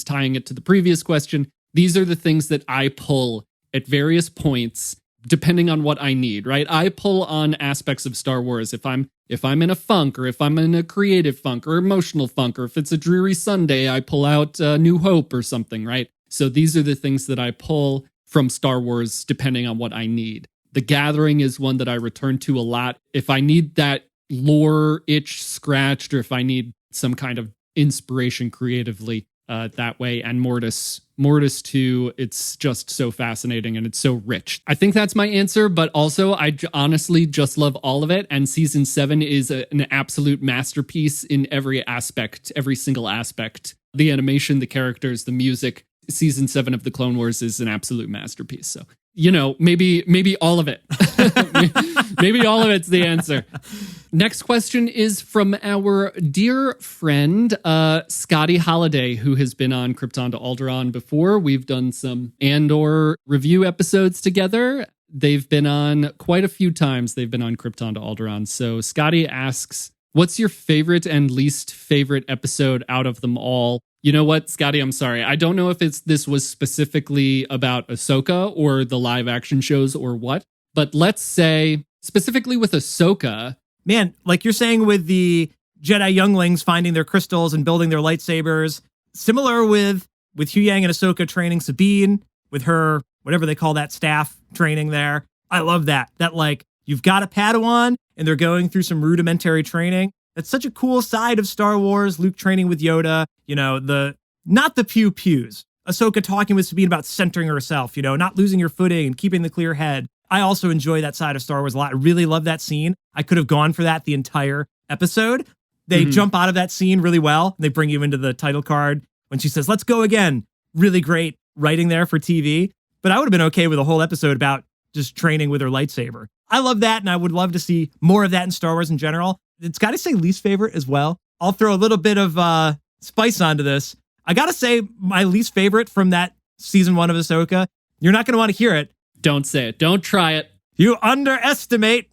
tying it to the previous question. These are the things that I pull at various points depending on what I need, right? I pull on aspects of Star Wars if I'm in a funk, or if I'm in a creative funk or emotional funk, or if it's a dreary Sunday, I pull out New Hope or something, right? So these are the things that I pull from Star Wars depending on what I need. The Gathering is one that I return to a lot. If I need that lore itch scratched, or if I need some kind of inspiration creatively that way. And Mortis too, it's just so fascinating and it's so rich. I think that's my answer, but also I honestly just love all of it. And season 7 is an absolute masterpiece in every aspect, every single aspect. The animation, the characters, the music. Season 7 of the Clone Wars is an absolute masterpiece. So, maybe all of it. Maybe all of it's the answer. Next question is from our dear friend, Scotty Holiday, who has been on Krypton to Alderaan before. We've done some Andor review episodes together. They've been on quite a few times. They've been on Krypton to Alderaan. So Scotty asks, what's your favorite and least favorite episode out of them all? You know what, Scotty, I'm sorry. I don't know if this was specifically about Ahsoka or the live action shows or what, but let's say specifically with Ahsoka. Man, like you're saying with the Jedi younglings finding their crystals and building their lightsabers, similar with Huyang and Ahsoka training Sabine with her, whatever they call that staff training there. I love that. That like you've got a Padawan and they're going through some rudimentary training. That's such a cool side of Star Wars. Luke training with Yoda, not the pew-pews. Ahsoka talking with Sabine about centering herself, not losing your footing and keeping the clear head. I also enjoy that side of Star Wars a lot. I really love that scene. I could have gone for that the entire episode. They jump out of that scene really well. They bring you into the title card when she says, let's go again. Really great writing there for TV. But I would have been okay with a whole episode about just training with her lightsaber. I love that, and I would love to see more of that in Star Wars in general. It's got to say least favorite as well. I'll throw a little bit of spice onto this. I got to say my least favorite from that season 1 of Ahsoka. You're not going to want to hear it. Don't say it. Don't try it. You underestimate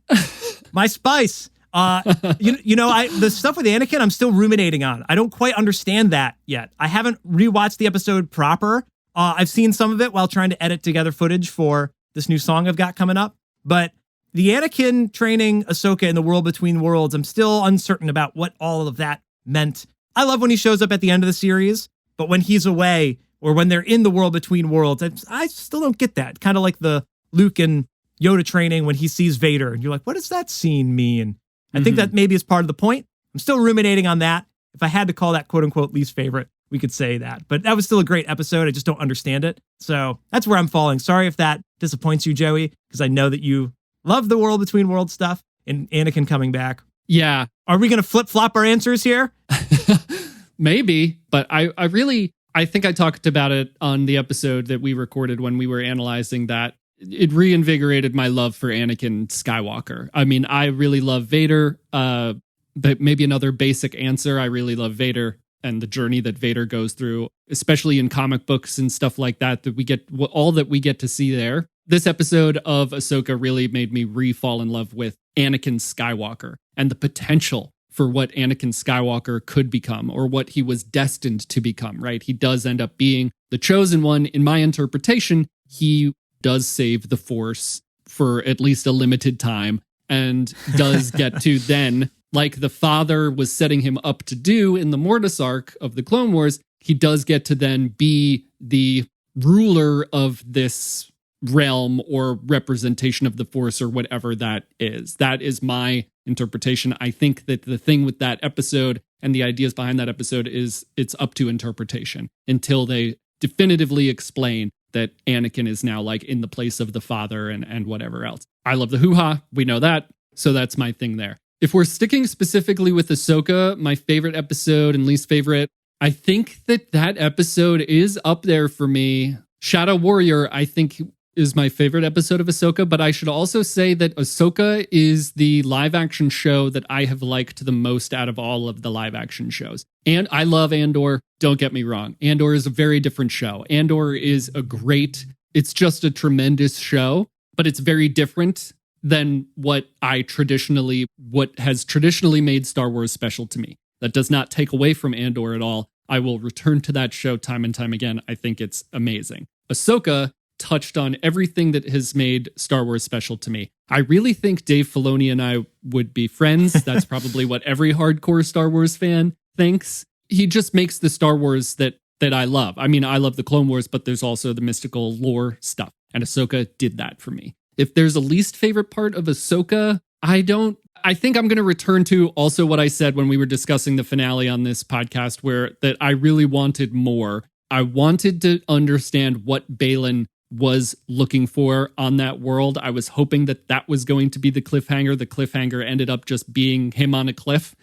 my spice. The stuff with Anakin, I'm still ruminating on. I don't quite understand that yet. I haven't rewatched the episode proper. I've seen some of it while trying to edit together footage for this new song I've got coming up. But the Anakin training Ahsoka in the world between worlds, I'm still uncertain about what all of that meant. I love when he shows up at the end of the series, but when he's away or when they're in the world between worlds, I still don't get that. Kind of like the Luke and Yoda training when he sees Vader and you're like, what does that scene mean? I think that maybe is part of the point. I'm still ruminating on that. If I had to call that quote unquote least favorite, we could say that. But that was still a great episode. I just don't understand it. So that's where I'm falling. Sorry if that disappoints you, Joey, because I know that you love the world between worlds stuff and Anakin coming back. Yeah. Are we going to flip-flop our answers here? Maybe, but I think I talked about it on the episode that we recorded when we were analyzing that. It reinvigorated my love for Anakin Skywalker. I mean, I really love Vader, but maybe another basic answer. I really love Vader and the journey that Vader goes through, especially in comic books and stuff like that we get all that we get to see there. This episode of Ahsoka really made me re-fall in love with Anakin Skywalker and the potential for what Anakin Skywalker could become or what he was destined to become, right? He does end up being the chosen one. In my interpretation, he does save the Force for at least a limited time and does get to then, like the father was setting him up to do in the Mortis arc of the Clone Wars, he does get to then be the ruler of this realm or representation of the Force or whatever that is. That is my interpretation. I think that the thing with that episode and the ideas behind that episode is it's up to interpretation until they definitively explain that Anakin is now like in the place of the father and whatever else. I love the hoo-ha. We know that. So that's my thing there. If we're sticking specifically with Ahsoka, my favorite episode and least favorite, I think that episode is up there for me. Shadow Warrior, I think, is my favorite episode of Ahsoka, but I should also say that Ahsoka is the live action show that I have liked the most out of all of the live action shows. And I love Andor, don't get me wrong. Andor is a very different show. Andor is it's just a tremendous show, but it's very different than what has traditionally made Star Wars special to me. That does not take away from Andor at all. I will return to that show time and time again. I think it's amazing. Ahsoka touched on everything that has made Star Wars special to me. I really think Dave Filoni and I would be friends. That's probably what every hardcore Star Wars fan thinks. He just makes the Star Wars that I love. I mean, I love the Clone Wars, but there's also the mystical lore stuff. And Ahsoka did that for me. If there's a least favorite part of Ahsoka, I think I'm going to return to also what I said when we were discussing the finale on this podcast, that I really wanted more. I wanted to understand what Balin was looking for on that world. I was hoping that was going to be the cliffhanger. The cliffhanger ended up just being him on a cliff,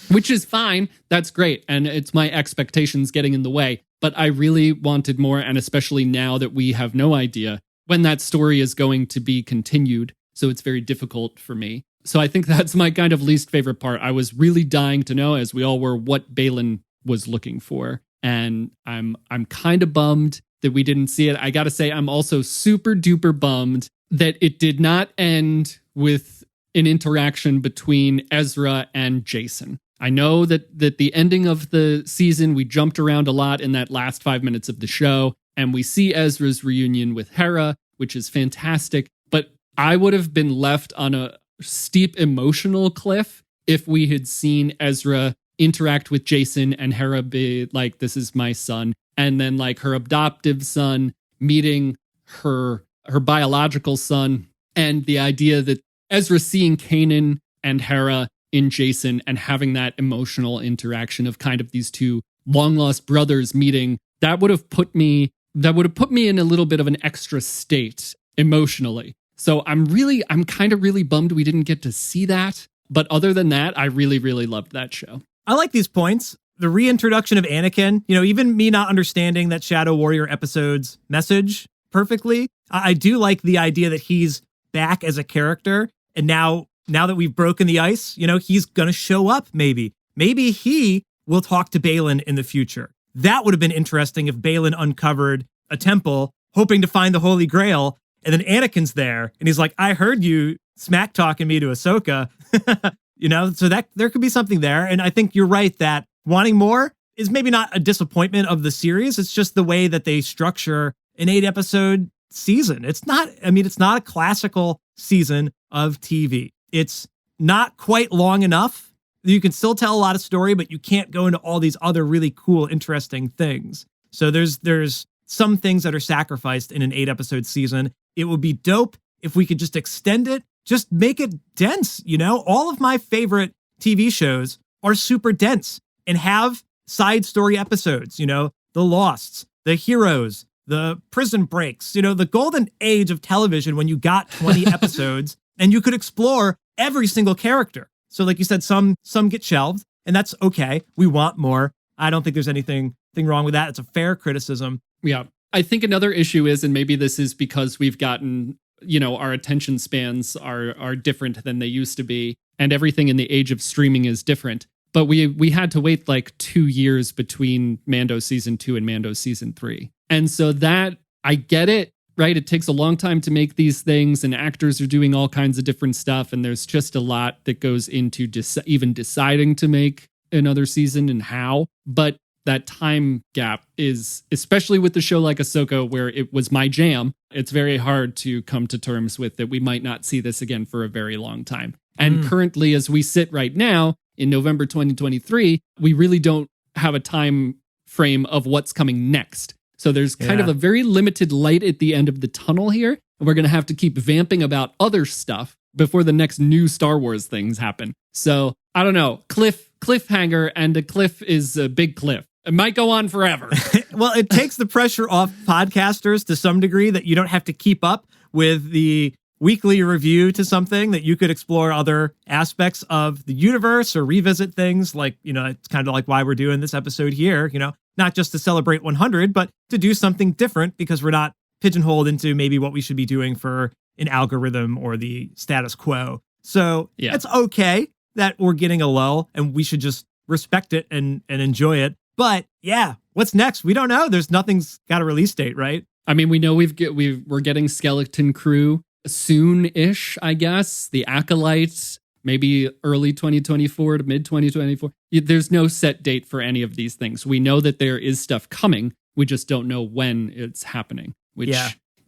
which is fine. That's great. And it's my expectations getting in the way. But I really wanted more. And especially now that we have no idea when that story is going to be continued. So it's very difficult for me. So I think that's my kind of least favorite part. I was really dying to know, as we all were, what Balin was looking for. And I'm kind of bummed that we didn't see it. I got to say, I'm also super duper bummed that it did not end with an interaction between Ezra and Jason. I know that the ending of the season, we jumped around a lot in that last 5 minutes of the show, and we see Ezra's reunion with Hera, which is fantastic. But I would have been left on a steep emotional cliff if we had seen Ezra interact with Jason and Hera be like, this is my son. And then like her adoptive son meeting her biological son. And the idea that Ezra seeing Kanan and Hera in Jason and having that emotional interaction of kind of these two long lost brothers meeting, that would have put me in a little bit of an extra state emotionally. So I'm kind of really bummed we didn't get to see that. But other than that, I really, really loved that show. I like these points. The reintroduction of Anakin, even me not understanding that Shadow Warrior episode's message perfectly, I do like the idea that he's back as a character. And now that we've broken the ice, he's going to show up maybe. Maybe he will talk to Balin in the future. That would have been interesting if Balin uncovered a temple hoping to find the Holy Grail. And then Anakin's there and he's like, I heard you smack talking me to Ahsoka, so that there could be something there. And I think you're right that wanting more is maybe not a disappointment of the series. It's just the way that they structure an 8-episode season. It's not a classical season of TV. It's not quite long enough. You can still tell a lot of story, but you can't go into all these other really cool, interesting things. So there's some things that are sacrificed in an 8-episode season. It would be dope if we could just extend it, just make it dense. All of my favorite TV shows are super dense and have side story episodes, the Losts, the Heroes, the Prison Breaks, the golden age of television when you got 20 episodes and you could explore every single character. So like you said, some get shelved and that's okay. We want more. I don't think there's anything wrong with that. It's a fair criticism. Yeah. I think another issue is, and maybe this is because we've gotten, our attention spans are different than they used to be, and everything in the age of streaming is different. But we had to wait like 2 years between Mando season 2 and Mando season 3. And so that, I get it, right? It takes a long time to make these things, and actors are doing all kinds of different stuff, and there's just a lot that goes into even deciding to make another season and how. But that time gap is, especially with the show like Ahsoka, where it was my jam, it's very hard to come to terms with that we might not see this again for a very long time. And currently, as we sit right now in November 2023, we really don't have a time frame of what's coming next. So there's kind of a very limited light at the end of the tunnel here. And we're going to have to keep vamping about other stuff before the next new Star Wars things happen. So I don't know, cliffhanger, and a cliff is a big cliff. It might go on forever. Well, it takes the pressure off podcasters to some degree that you don't have to keep up with the weekly review to something, that you could explore other aspects of the universe or revisit things like, it's kind of like why we're doing this episode here, not just to celebrate 100, but to do something different because we're not pigeonholed into maybe what we should be doing for an algorithm or the status quo. So it's okay that we're getting a lull and we should just respect it and enjoy it. But yeah, what's next? We don't know. Nothing's got a release date, right? I mean, we know we're getting Skeleton Crew soon-ish, I guess. The Acolyte, maybe early 2024 to mid 2024. There's no set date for any of these things. We know that there is stuff coming. We just don't know when it's happening, which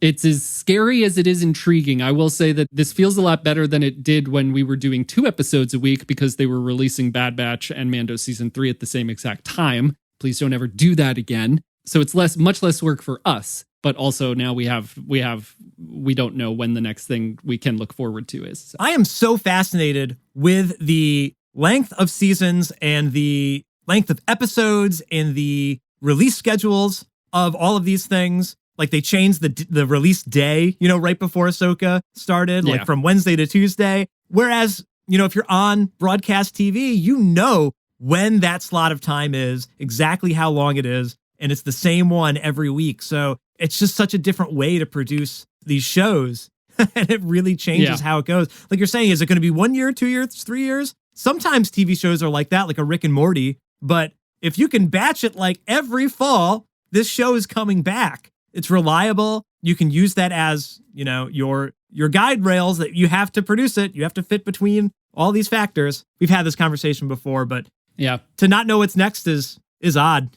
it's as scary as it is intriguing. I will say that this feels a lot better than it did when we were doing 2 episodes a week because they were releasing Bad Batch and Mando Season 3 at the same exact time. Please don't ever do that again. So it's much less work for us. But also now we don't know when the next thing we can look forward to is. So. I am so fascinated with the length of seasons and the length of episodes and the release schedules of all of these things. Like they changed the release day, right before Ahsoka started, like from Wednesday to Tuesday. Whereas, if you're on broadcast TV, when that slot of time is, exactly how long it is, and it's the same one every week. So it's just such a different way to produce these shows. And it really changes how it goes. Like you're saying, is it going to be 1 year, 2 years, 3 years? Sometimes TV shows are like that, like a Rick and Morty. But if you can batch it like every fall, this show is coming back. It's reliable. You can use that as, your guide rails that you have to produce it. You have to fit between all these factors. We've had this conversation before, but to not know what's next is odd.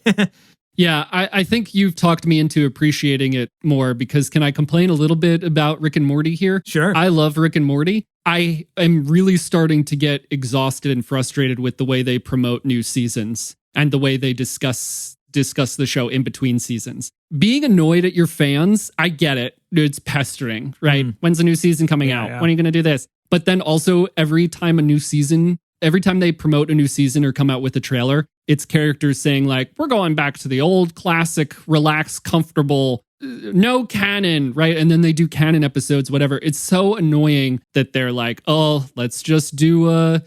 Yeah, I think you've talked me into appreciating it more because can I complain a little bit about Rick and Morty here? Sure. I love Rick and Morty. I am really starting to get exhausted and frustrated with the way they promote new seasons and the way they discuss the show in between seasons. Being annoyed at your fans, I get it. It's pestering, right? When's the new season coming out? Yeah. When are you going to do this? But then also every time they promote a new season or come out with a trailer, it's characters saying like, we're going back to the old classic, relaxed, comfortable, no canon, right? And then they do canon episodes, whatever. It's so annoying that they're like, oh, let's just do a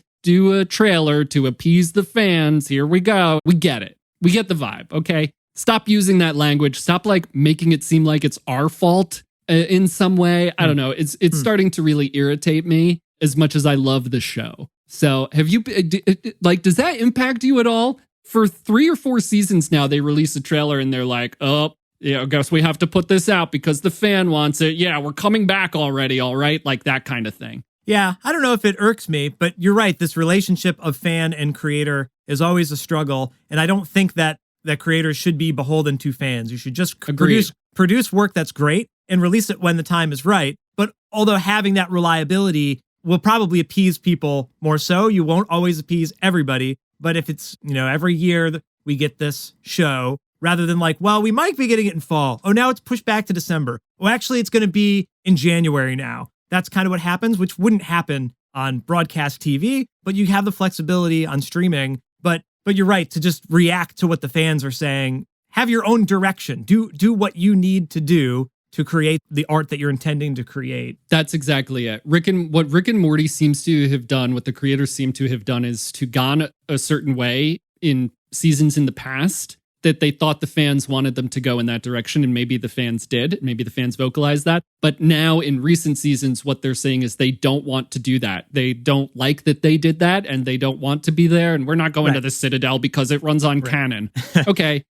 trailer to appease the fans. Here we go. We get it. We get the vibe, okay? Stop using that language. Stop like making it seem like it's our fault in some way. I don't know. It's starting to really irritate me as much as I love the show. So have you, does that impact you at all? For 3 or 4 seasons now, they release a trailer and they're like, oh, I guess we have to put this out because the fan wants it. Yeah, we're coming back already, all right? Like that kind of thing. Yeah, I don't know if it irks me, but you're right. This relationship of fan and creator is always a struggle. And I don't think that creators should be beholden to fans. You should just produce work that's great and release it when the time is right. But although having that reliability will probably appease people more so, you won't always appease everybody. But if it's, every year that we get this show, rather than like, well, we might be getting it in fall. Oh, now it's pushed back to December. Well, actually, it's going to be in January now. That's kind of what happens, which wouldn't happen on broadcast TV, but you have the flexibility on streaming. But you're right, to just react to what the fans are saying. Have your own direction. Do what you need to do to create the art that you're intending to create. That's exactly it. What Rick and Morty seems to have done, what the creators seem to have done is to gone a certain way in seasons in the past that they thought the fans wanted them to go in that direction, and maybe the fans did. Maybe the fans vocalized that. But now in recent seasons, what they're saying is they don't want to do that. They don't like that they did that, and they don't want to be there, and we're not going to the Citadel because it runs on canon. Okay,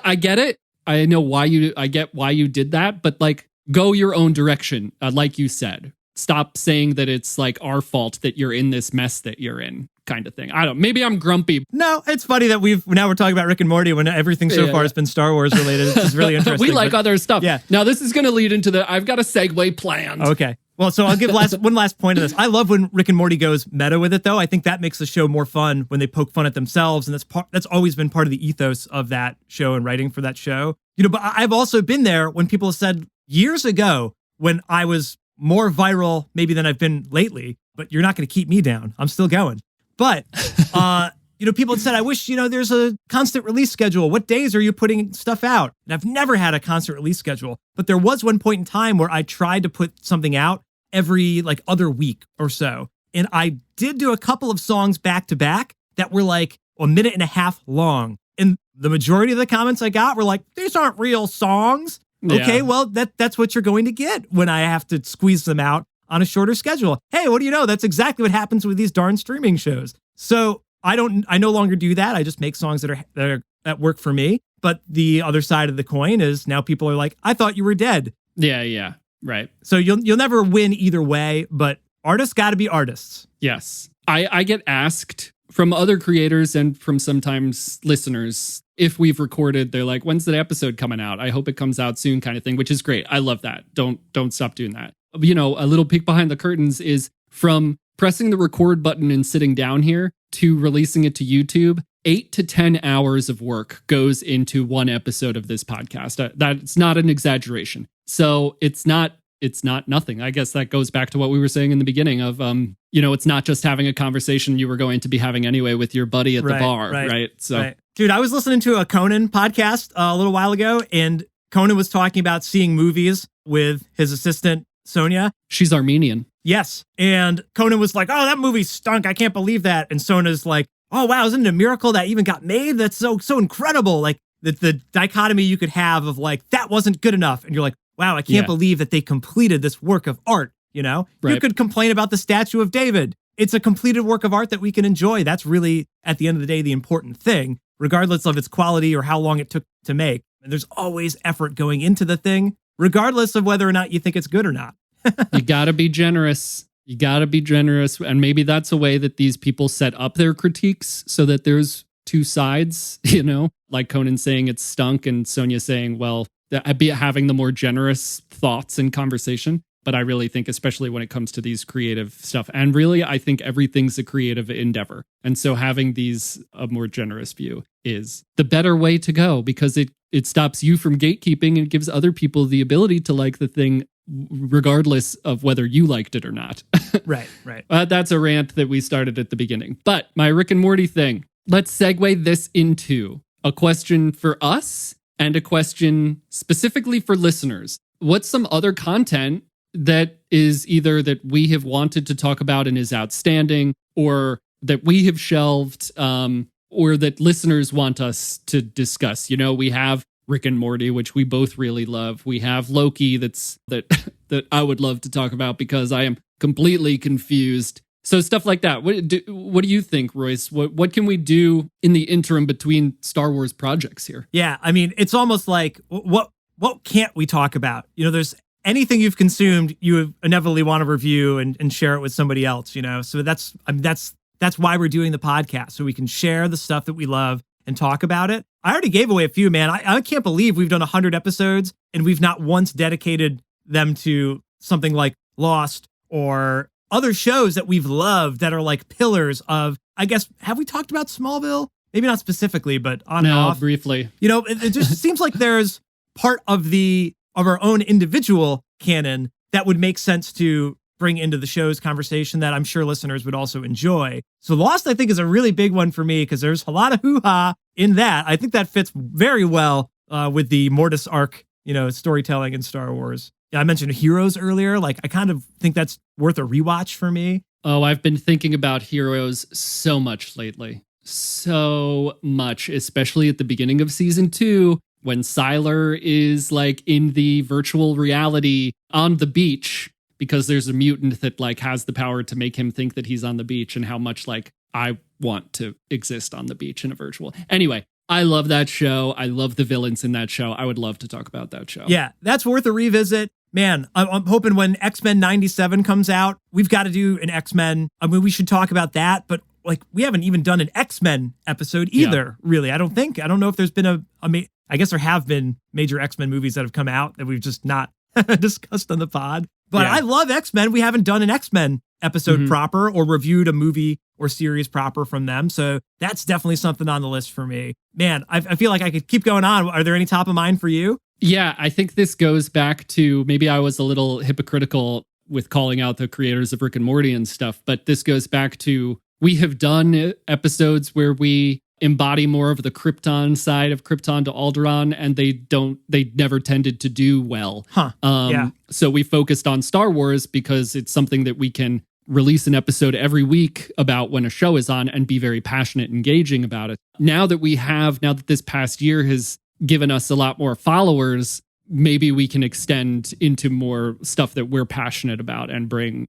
I get it. I know I get why you did that, but like go your own direction, like you said. Stop saying that it's like our fault that you're in this mess that you're in, kind of thing. Maybe I'm grumpy. No, it's funny that we're talking about Rick and Morty when everything so far has been Star Wars related. It's really interesting. We like other stuff. Yeah. Now this is going to lead into I've got a segue planned. Okay. Well, so I'll give one last point of this. I love when Rick and Morty goes meta with it, though. I think that makes the show more fun when they poke fun at themselves, and that's always been part of the ethos of that show and writing for that show. But I've also been there when people have said years ago when I was more viral maybe than I've been lately, but you're not going to keep me down. I'm still going. But people had said, I wish there's a constant release schedule. What days are you putting stuff out? And I've never had a constant release schedule, but there was one point in time where I tried to put something out every like other week or so. And I did do a couple of songs back to back that were like a minute and a half long. And the majority of the comments I got were like, these aren't real songs. Yeah. Okay, well, that's what you're going to get when I have to squeeze them out on a shorter schedule. Hey, what do you know? That's exactly what happens with these darn streaming shows. So I no longer do that. I just make songs that work for me. But the other side of the coin is now people are like, I thought you were dead. Yeah, right. So you'll never win either way, but artists got to be artists. Yes. I get asked from other creators and from sometimes listeners, if we've recorded, they're like, when's the episode coming out? I hope it comes out soon kind of thing, which is great. I love that. Don't stop doing that. You know, a little peek behind the curtains is from pressing the record button and sitting down here to releasing it to YouTube. 8 to 10 hours of work goes into one episode of this podcast. That's not an exaggeration. So it's not nothing. I guess that goes back to what we were saying in the beginning of, it's not just having a conversation you were going to be having anyway with your buddy at the bar, right? So, Dude, I was listening to a Conan podcast a little while ago, and Conan was talking about seeing movies with his assistant, Sonia. She's Armenian. Yes. And Conan was like, oh, that movie stunk. I can't believe that. And Sonia's like, oh, wow, isn't it a miracle that even got made? That's so incredible. Like the dichotomy you could have of like, that wasn't good enough. And you're like, wow, I can't believe that they completed this work of art. You know, you could complain about the statue of David. It's a completed work of art that we can enjoy. That's really, at the end of the day, the important thing, regardless of its quality or how long it took to make. And there's always effort going into the thing, regardless of whether or not you think it's good or not. You got to be generous. You got to be generous. And maybe that's a way that these people set up their critiques so that there's two sides, you know, like Conan saying it stunk and Sonia saying, well, I'd be having the more generous thoughts and conversation. But I really think, especially when it comes to these creative stuff, and really, I think everything's a creative endeavor. And so having a more generous view is the better way to go because it stops you from gatekeeping and gives other people the ability to like the thing regardless of whether you liked it or not. Right. That's a rant that we started at the beginning. But my Rick and Morty thing, let's segue this into a question for us and a question specifically for listeners. What's some other content that is either that we have wanted to talk about and is outstanding, or that we have shelved, or that listeners want us to discuss? You know, we have Rick and Morty, which we both really love. We have Loki that I would love to talk about because I am completely confused. So stuff like that. What do you think, Royce? What can we do in the interim between Star Wars projects here? Yeah, I mean, it's almost like what can't we talk about? You know, there's anything you've consumed, you inevitably want to review and share it with somebody else, you know? So that's why we're doing the podcast, so we can share the stuff that we love and talk about it. I already gave away a few, man. I can't believe we've done 100 episodes and we've not once dedicated them to something like Lost or other shows that we've loved that are like pillars of, I guess, have we talked about Smallville? Maybe not specifically, but on and off. Briefly. You know, it just seems like there's part of our own individual canon that would make sense to bring into the show's conversation that I'm sure listeners would also enjoy. So Lost, I think, is a really big one for me because there's a lot of hoo-ha in that. I think that fits very well with the Mortis arc, you know, storytelling in Star Wars. Yeah, I mentioned Heroes earlier. Like, I kind of think that's worth a rewatch for me. Oh, I've been thinking about Heroes so much lately. So much, especially at the beginning of season 2, when Sylar is like in the virtual reality on the beach because there's a mutant that like has the power to make him think that he's on the beach, and how much like I want to exist on the beach in a virtual. Anyway, I love that show. I love the villains in that show. I would love to talk about that show. Yeah, that's worth a revisit. Man, I'm hoping when X-Men 97 comes out, we've got to do an X-Men. I mean, we should talk about that, but like we haven't even done an X-Men episode either, really. I don't know if there's been I guess there have been major X-Men movies that have come out that we've just not discussed on the pod. But I love X-Men. We haven't done an X-Men episode proper or reviewed a movie or series proper from them. So that's definitely something on the list for me. Man, I feel like I could keep going on. Are there any top of mind for you? Yeah, I think this goes back to, maybe I was a little hypocritical with calling out the creators of Rick and Morty and stuff, but this goes back to, we have done episodes where we embody more of the Krypton side of Krypton to Alderaan, and they never tended to do well. So we focused on Star Wars because it's something that we can release an episode every week about when a show is on and be very passionate and engaging about it. Now that this past year has given us a lot more followers, maybe we can extend into more stuff that we're passionate about and bring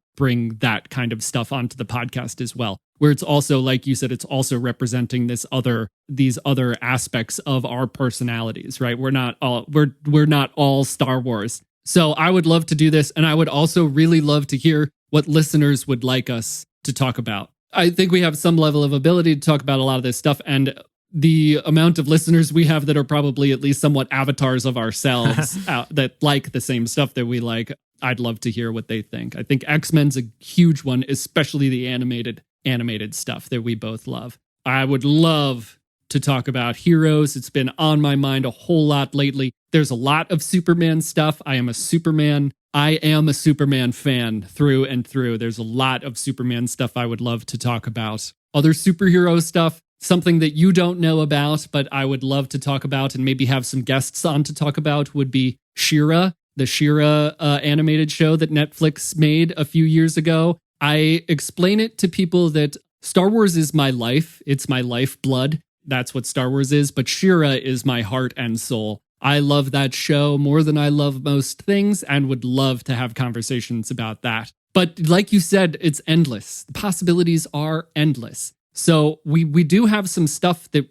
that kind of stuff onto the podcast as well, where it's also, like you said, it's also representing these other aspects of our personalities, right? We're not all Star Wars. So I would love to do this, and I would also really love to hear what listeners would like us to talk about. I think we have some level of ability to talk about a lot of this stuff, and the amount of listeners we have that are probably at least somewhat avatars of ourselves that like the same stuff that we like, I'd love to hear what they think. I think X-Men's a huge one, especially the animated stuff that we both love. I would love to talk about heroes. It's been on my mind a whole lot lately. There's a lot of Superman stuff. I am a Superman fan through and through. There's a lot of Superman stuff I would love to talk about. Other superhero stuff, something that you don't know about, but I would love to talk about and maybe have some guests on to talk about would be She-Ra, the She-Ra animated show that Netflix made a few years ago. I explain it to people that Star Wars is my life. It's my lifeblood. That's what Star Wars is, but She-Ra is my heart and soul. I love that show more than I love most things and would love to have conversations about that. But like you said, it's endless. The possibilities are endless. So we do have some stuff that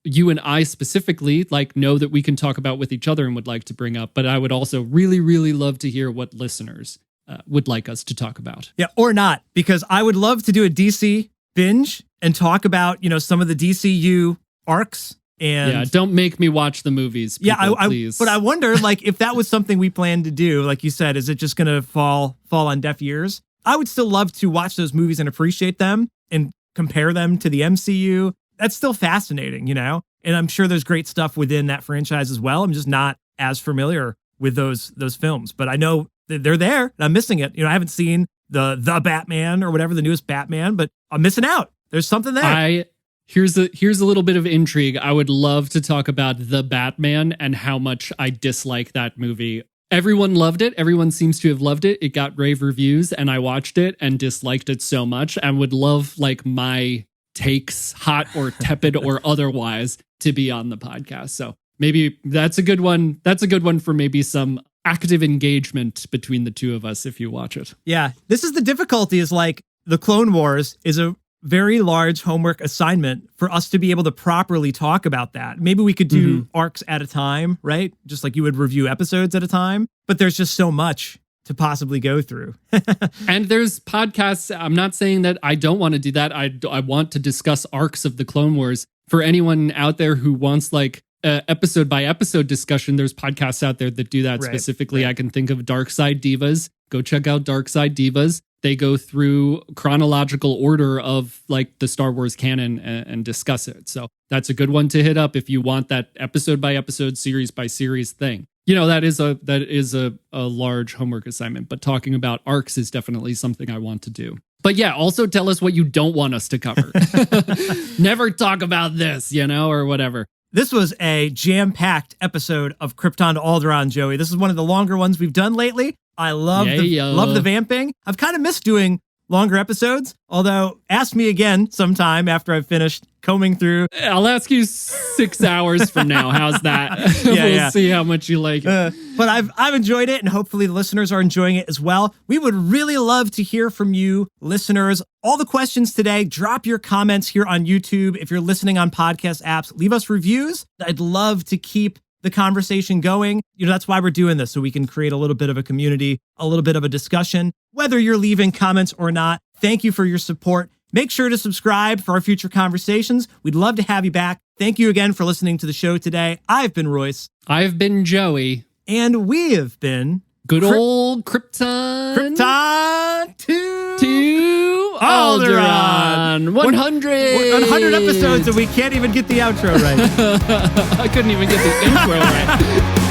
you and I specifically, know that we can talk about with each other and would like to bring up. But I would also really, really love to hear what listeners would like us to talk about. Yeah, or not, because I would love to do a DC binge and talk about, some of the DCU arcs. And yeah, don't make me watch the movies, people, please. But I wonder, if that was something we planned to do, like you said, is it just going to fall on deaf ears? I would still love to watch those movies and appreciate them and compare them to the MCU. That's still fascinating, And I'm sure there's great stuff within that franchise as well. I'm just not as familiar with those films, but I know that they're there and I'm missing it. I haven't seen the Batman or whatever, the newest Batman, but I'm missing out. There's something there. Here's a little bit of intrigue. I would love to talk about The Batman and how much I dislike that movie. Everyone loved it. Everyone seems to have loved it. It got rave reviews, and I watched it and disliked it so much and would love my takes, hot or tepid or otherwise, to be on the podcast. So maybe that's a good one. That's a good one for maybe some active engagement between the two of us if you watch it. Yeah. This is the difficulty is the Clone Wars is a very large homework assignment for us to be able to properly talk about that. Maybe we could do arcs at a time, right? Just like you would review episodes at a time, but there's just so much to possibly go through. And there's podcasts. I'm not saying that I don't want to do that. I want to discuss arcs of the Clone Wars. For anyone out there who wants episode by episode discussion, there's podcasts out there that do that specifically. Right. I can think of Dark Side Divas. Go check out Dark Side Divas. They go through chronological order of the Star Wars canon and discuss it. So that's a good one to hit up if you want that episode by episode, series by series thing. That is a large homework assignment, but talking about arcs is definitely something I want to do. But yeah, also tell us what you don't want us to cover. Never talk about this, or whatever. This was a jam-packed episode of Krypton to Alderaan, Joey. This is one of the longer ones we've done lately. I love the vamping. I've kind of missed doing longer episodes, although ask me again sometime after I've finished combing through. I'll ask you 6 hours from now. How's that? We'll see how much you like it. But I've enjoyed it, and hopefully the listeners are enjoying it as well. We would really love to hear from you, listeners. All the questions today, drop your comments here on YouTube. If you're listening on podcast apps, leave us reviews. I'd love to keep the conversation going. That's why we're doing this, so we can create a little bit of a community, a little bit of a discussion, whether you're leaving comments or not. Thank you for your support. Make sure to subscribe for our future conversations. We'd love to have you back. Thank you again for listening to the show today. I've been Royce. I've been Joey. And we have been good old Krypton. Krypton to Alderaan. 100 episodes and we can't even get the outro right. I couldn't even get the intro right.